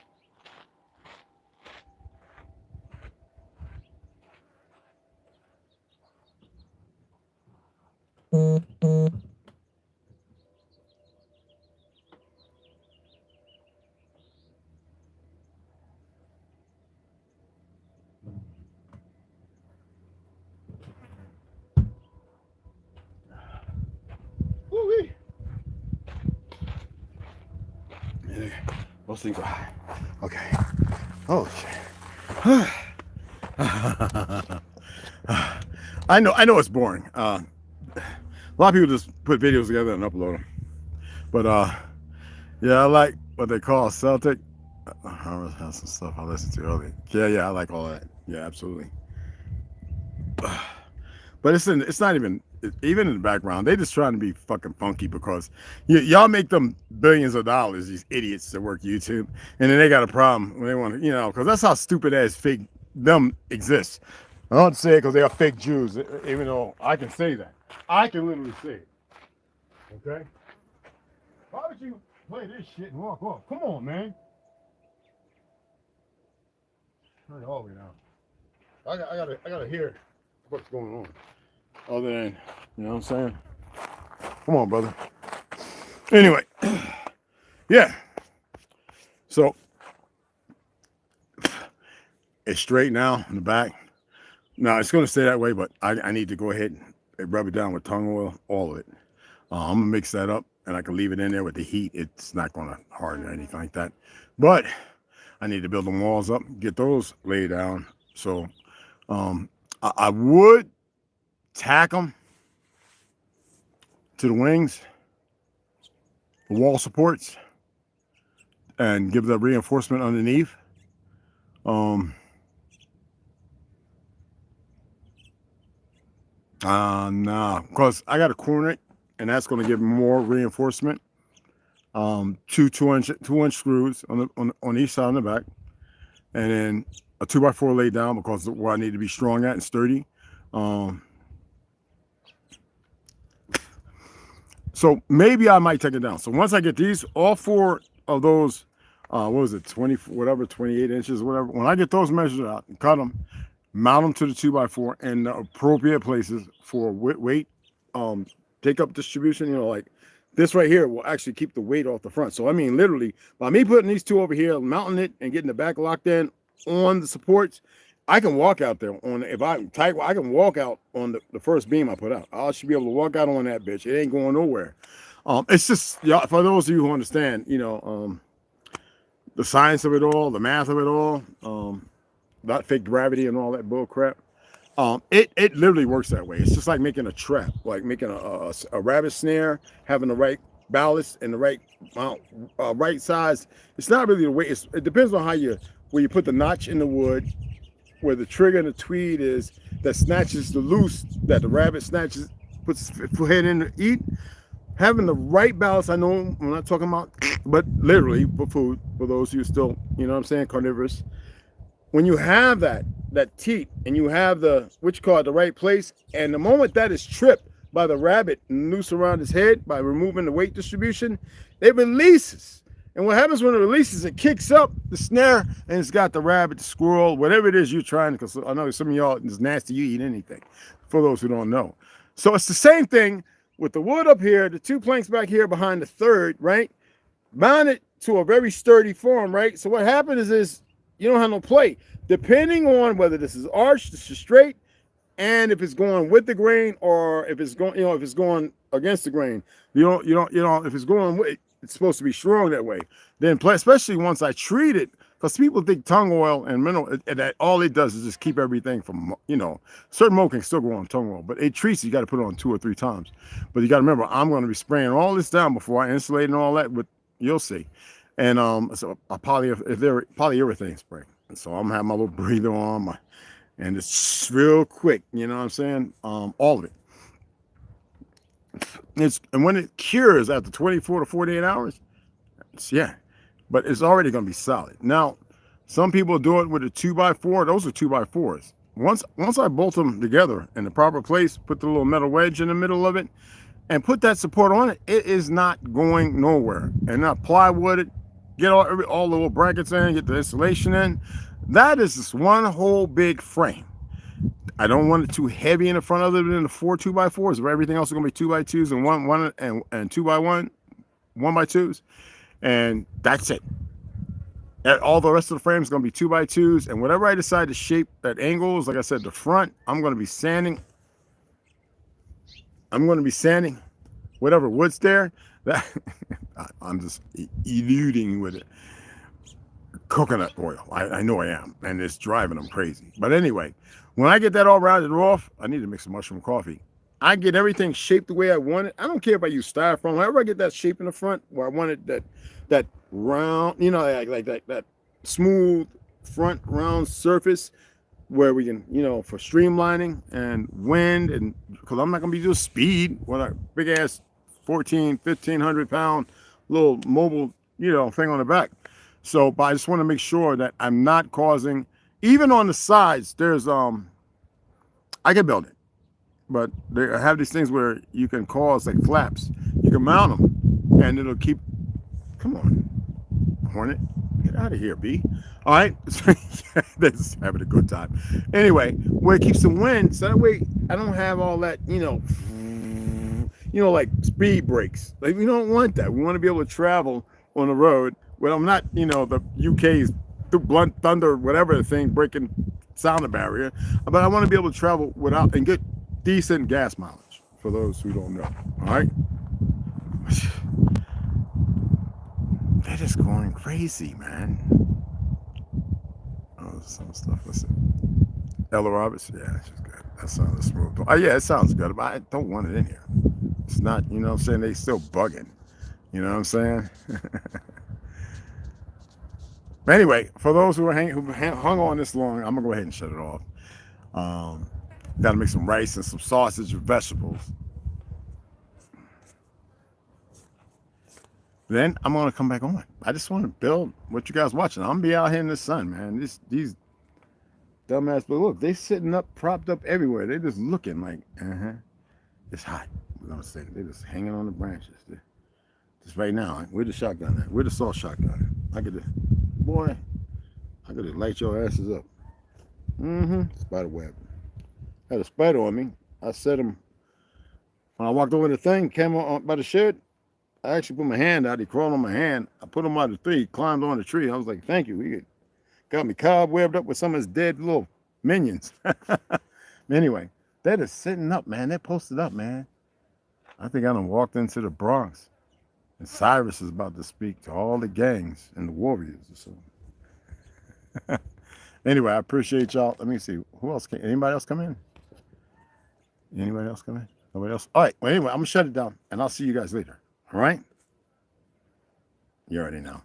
Woo-wee. Yeah, those things are high. Okay. Oh shit. I know it's boring. A lot of people just put videos together and upload them. But yeah, I like what they call Celtic. I have some stuff I listened to earlier. Yeah, I like all that. Yeah, absolutely. But it's not even in the background. They just trying to be fucking funky because y'all make them billions of dollars, these idiots that work YouTube, and then they got a problem when they want to, because that's how stupid ass fake them exists. I don't say it because they are fake Jews, even though I can say that. I can literally say it. Okay? Why would you play this shit and walk off? Come on, man. Turn it all the way down. I gotta hear what's going on. Other than, you know what I'm saying? Come on, brother. Anyway, yeah. So it's straight now in the back. Now it's gonna stay that way, but I need to go ahead and rub it down with tongue oil, all of it. I'm gonna mix that up, and I can leave it in there with the heat. It's not gonna harden or anything like that. But I need to build the walls up, get those laid down. So I would tack them to the wings, the wall supports, and give the reinforcement underneath. Nah, because I got to corner it, and that's going to give more reinforcement. Two 2-inch screws on each side on the back, and then a 2x4 laid down because where I need to be strong at and sturdy. So maybe I might take it down. So once I get these, all 4 of those, what was it, 28 inches, whatever. When I get those measured out and cut them, mount them to the 2x4 in the appropriate places for weight, take up distribution, like this right here will actually keep the weight off the front. So I mean, literally, by me putting these 2 over here, mounting it and getting the back locked in on the supports, I can walk out there on, if I'm tight, I can walk out on the first beam I put out. I should be able to walk out on that bitch. It ain't going nowhere. It's just, for those of you who understand, the science of it all, the math of it all, not fake gravity and all that bull crap. It literally works that way. It's just like making a trap, like making a rabbit snare, having the right ballast and the right right size. It's not really the way. It depends on where you put the notch in the wood, where the trigger and the tweed is, that snatches the loose, that the rabbit snatches, puts its head in to eat. Having the right balance, I know I'm not talking about, but literally for food, for those who are still, carnivorous. When you have that teat and you have the right place, and the moment that is tripped by the rabbit and noose around his head by removing the weight distribution, it releases. And what happens when it releases, it kicks up the snare, and it's got the rabbit, the squirrel, whatever it is you're trying, because I know some of y'all is nasty, you eat anything, for those who don't know. So it's the same thing with the wood up here, the 2 planks back here behind the third, right? Mounted to a very sturdy form, right? So what happens is you don't have no play. Depending on whether this is arched, this is straight, and if it's going with the grain or if it's going, if it's going against the grain. If it's going with, it's supposed to be strong that way. Then, especially once I treat it, because people think tongue oil and mineral, that all it does is just keep everything from, certain mold can still go on tongue oil, but it treats it, you got to put it on 2 or 3 times. But you got to remember, I'm going to be spraying all this down before I insulate and all that, but you'll see. And so a polyurethane spray. And so I'm gonna have my little breather on, and it's real quick, you know what I'm saying? All of it. And when it cures after 24 to 48 hours, but it's already gonna be solid. Now, some people do it with a 2x4. Those are 2x4s. Once I bolt them together in the proper place, put the little metal wedge in the middle of it, and put that support on it, it is not going nowhere. And now plywood it, get all the little brackets in, get the insulation in. That is just one whole big frame. I don't want it too heavy in the front other than the 4 2x4s, but everything else is going to be 2x2s and one and 2x1, 1x2s. And that's it. All the rest of the frame is going to be 2x2s. And whatever I decide to shape that angles, like I said, the front, I'm going to be sanding. Whatever wood's there. That I'm just eluding with it. coconut oil. I know I am, and it's driving them crazy. But anyway, when I get that all rounded off, I need to make some mushroom coffee. I get everything shaped the way I want it. I don't care if I use styrofoam. However I get that shape in the front, where I want it that round, you know, like that smooth front round surface where we can, you know, for streamlining and wind, and because I'm not gonna be just speed with a big ass 1,500 pound little mobile, you know, thing on the back. So, but I just want to make sure that I'm not causing, even on the sides, there's I can build it, but they have these things where you can cause like flaps. You can mount them, and it'll keep. Come on, Hornet, get out of here, B. All right, they're just having a good time. Anyway, where it keeps the wind, so that way I don't have all that, you know, like speed brakes. Like we don't want that. We want to be able to travel on the road. Well, I'm not, you know, the UK's blunt thunder, whatever the thing, breaking sound barrier, but I want to be able to travel without and get decent gas mileage. For those who don't know, all right. That is going crazy, man. Oh, some stuff. Listen, Ella Roberts, yeah, she's good. That sounds smooth. Oh, yeah, it sounds good, but I don't want it in here. It's not, you know what I'm saying? They still bugging. You know what I'm saying? Anyway, for those who hung on this long, I'm gonna go ahead and shut it off. Got to make some rice and some sausage and vegetables. Then I'm gonna come back on. I just want to build what you guys watching. I'm gonna be out here in the sun, man. These dumbass, but look, they sitting up, propped up everywhere. They just looking like, it's hot. We're gonna say they're just hanging on the branches. Just right now, where the shotgun at? Where the salt shotgun at? I could, boy, I could light your asses up. Spider web. Had a spider on me. I set him when I walked over the thing, came on by the shed. I actually put my hand out. He crawled on my hand. I put him out of the tree, climbed on the tree. I was like, thank you. He got me cobwebbed up with some of his dead little minions. Anyway, they're just sitting up, man. They're posted up, man. I think I done walked into the Bronx. And Cyrus is about to speak to all the gangs and the warriors or something. Anyway, I appreciate y'all. Let me see. Who else came? Anybody else come in? Anybody else come in? Nobody else? All right. Well, anyway, I'm going to shut it down, and I'll see you guys later. All right? You already know.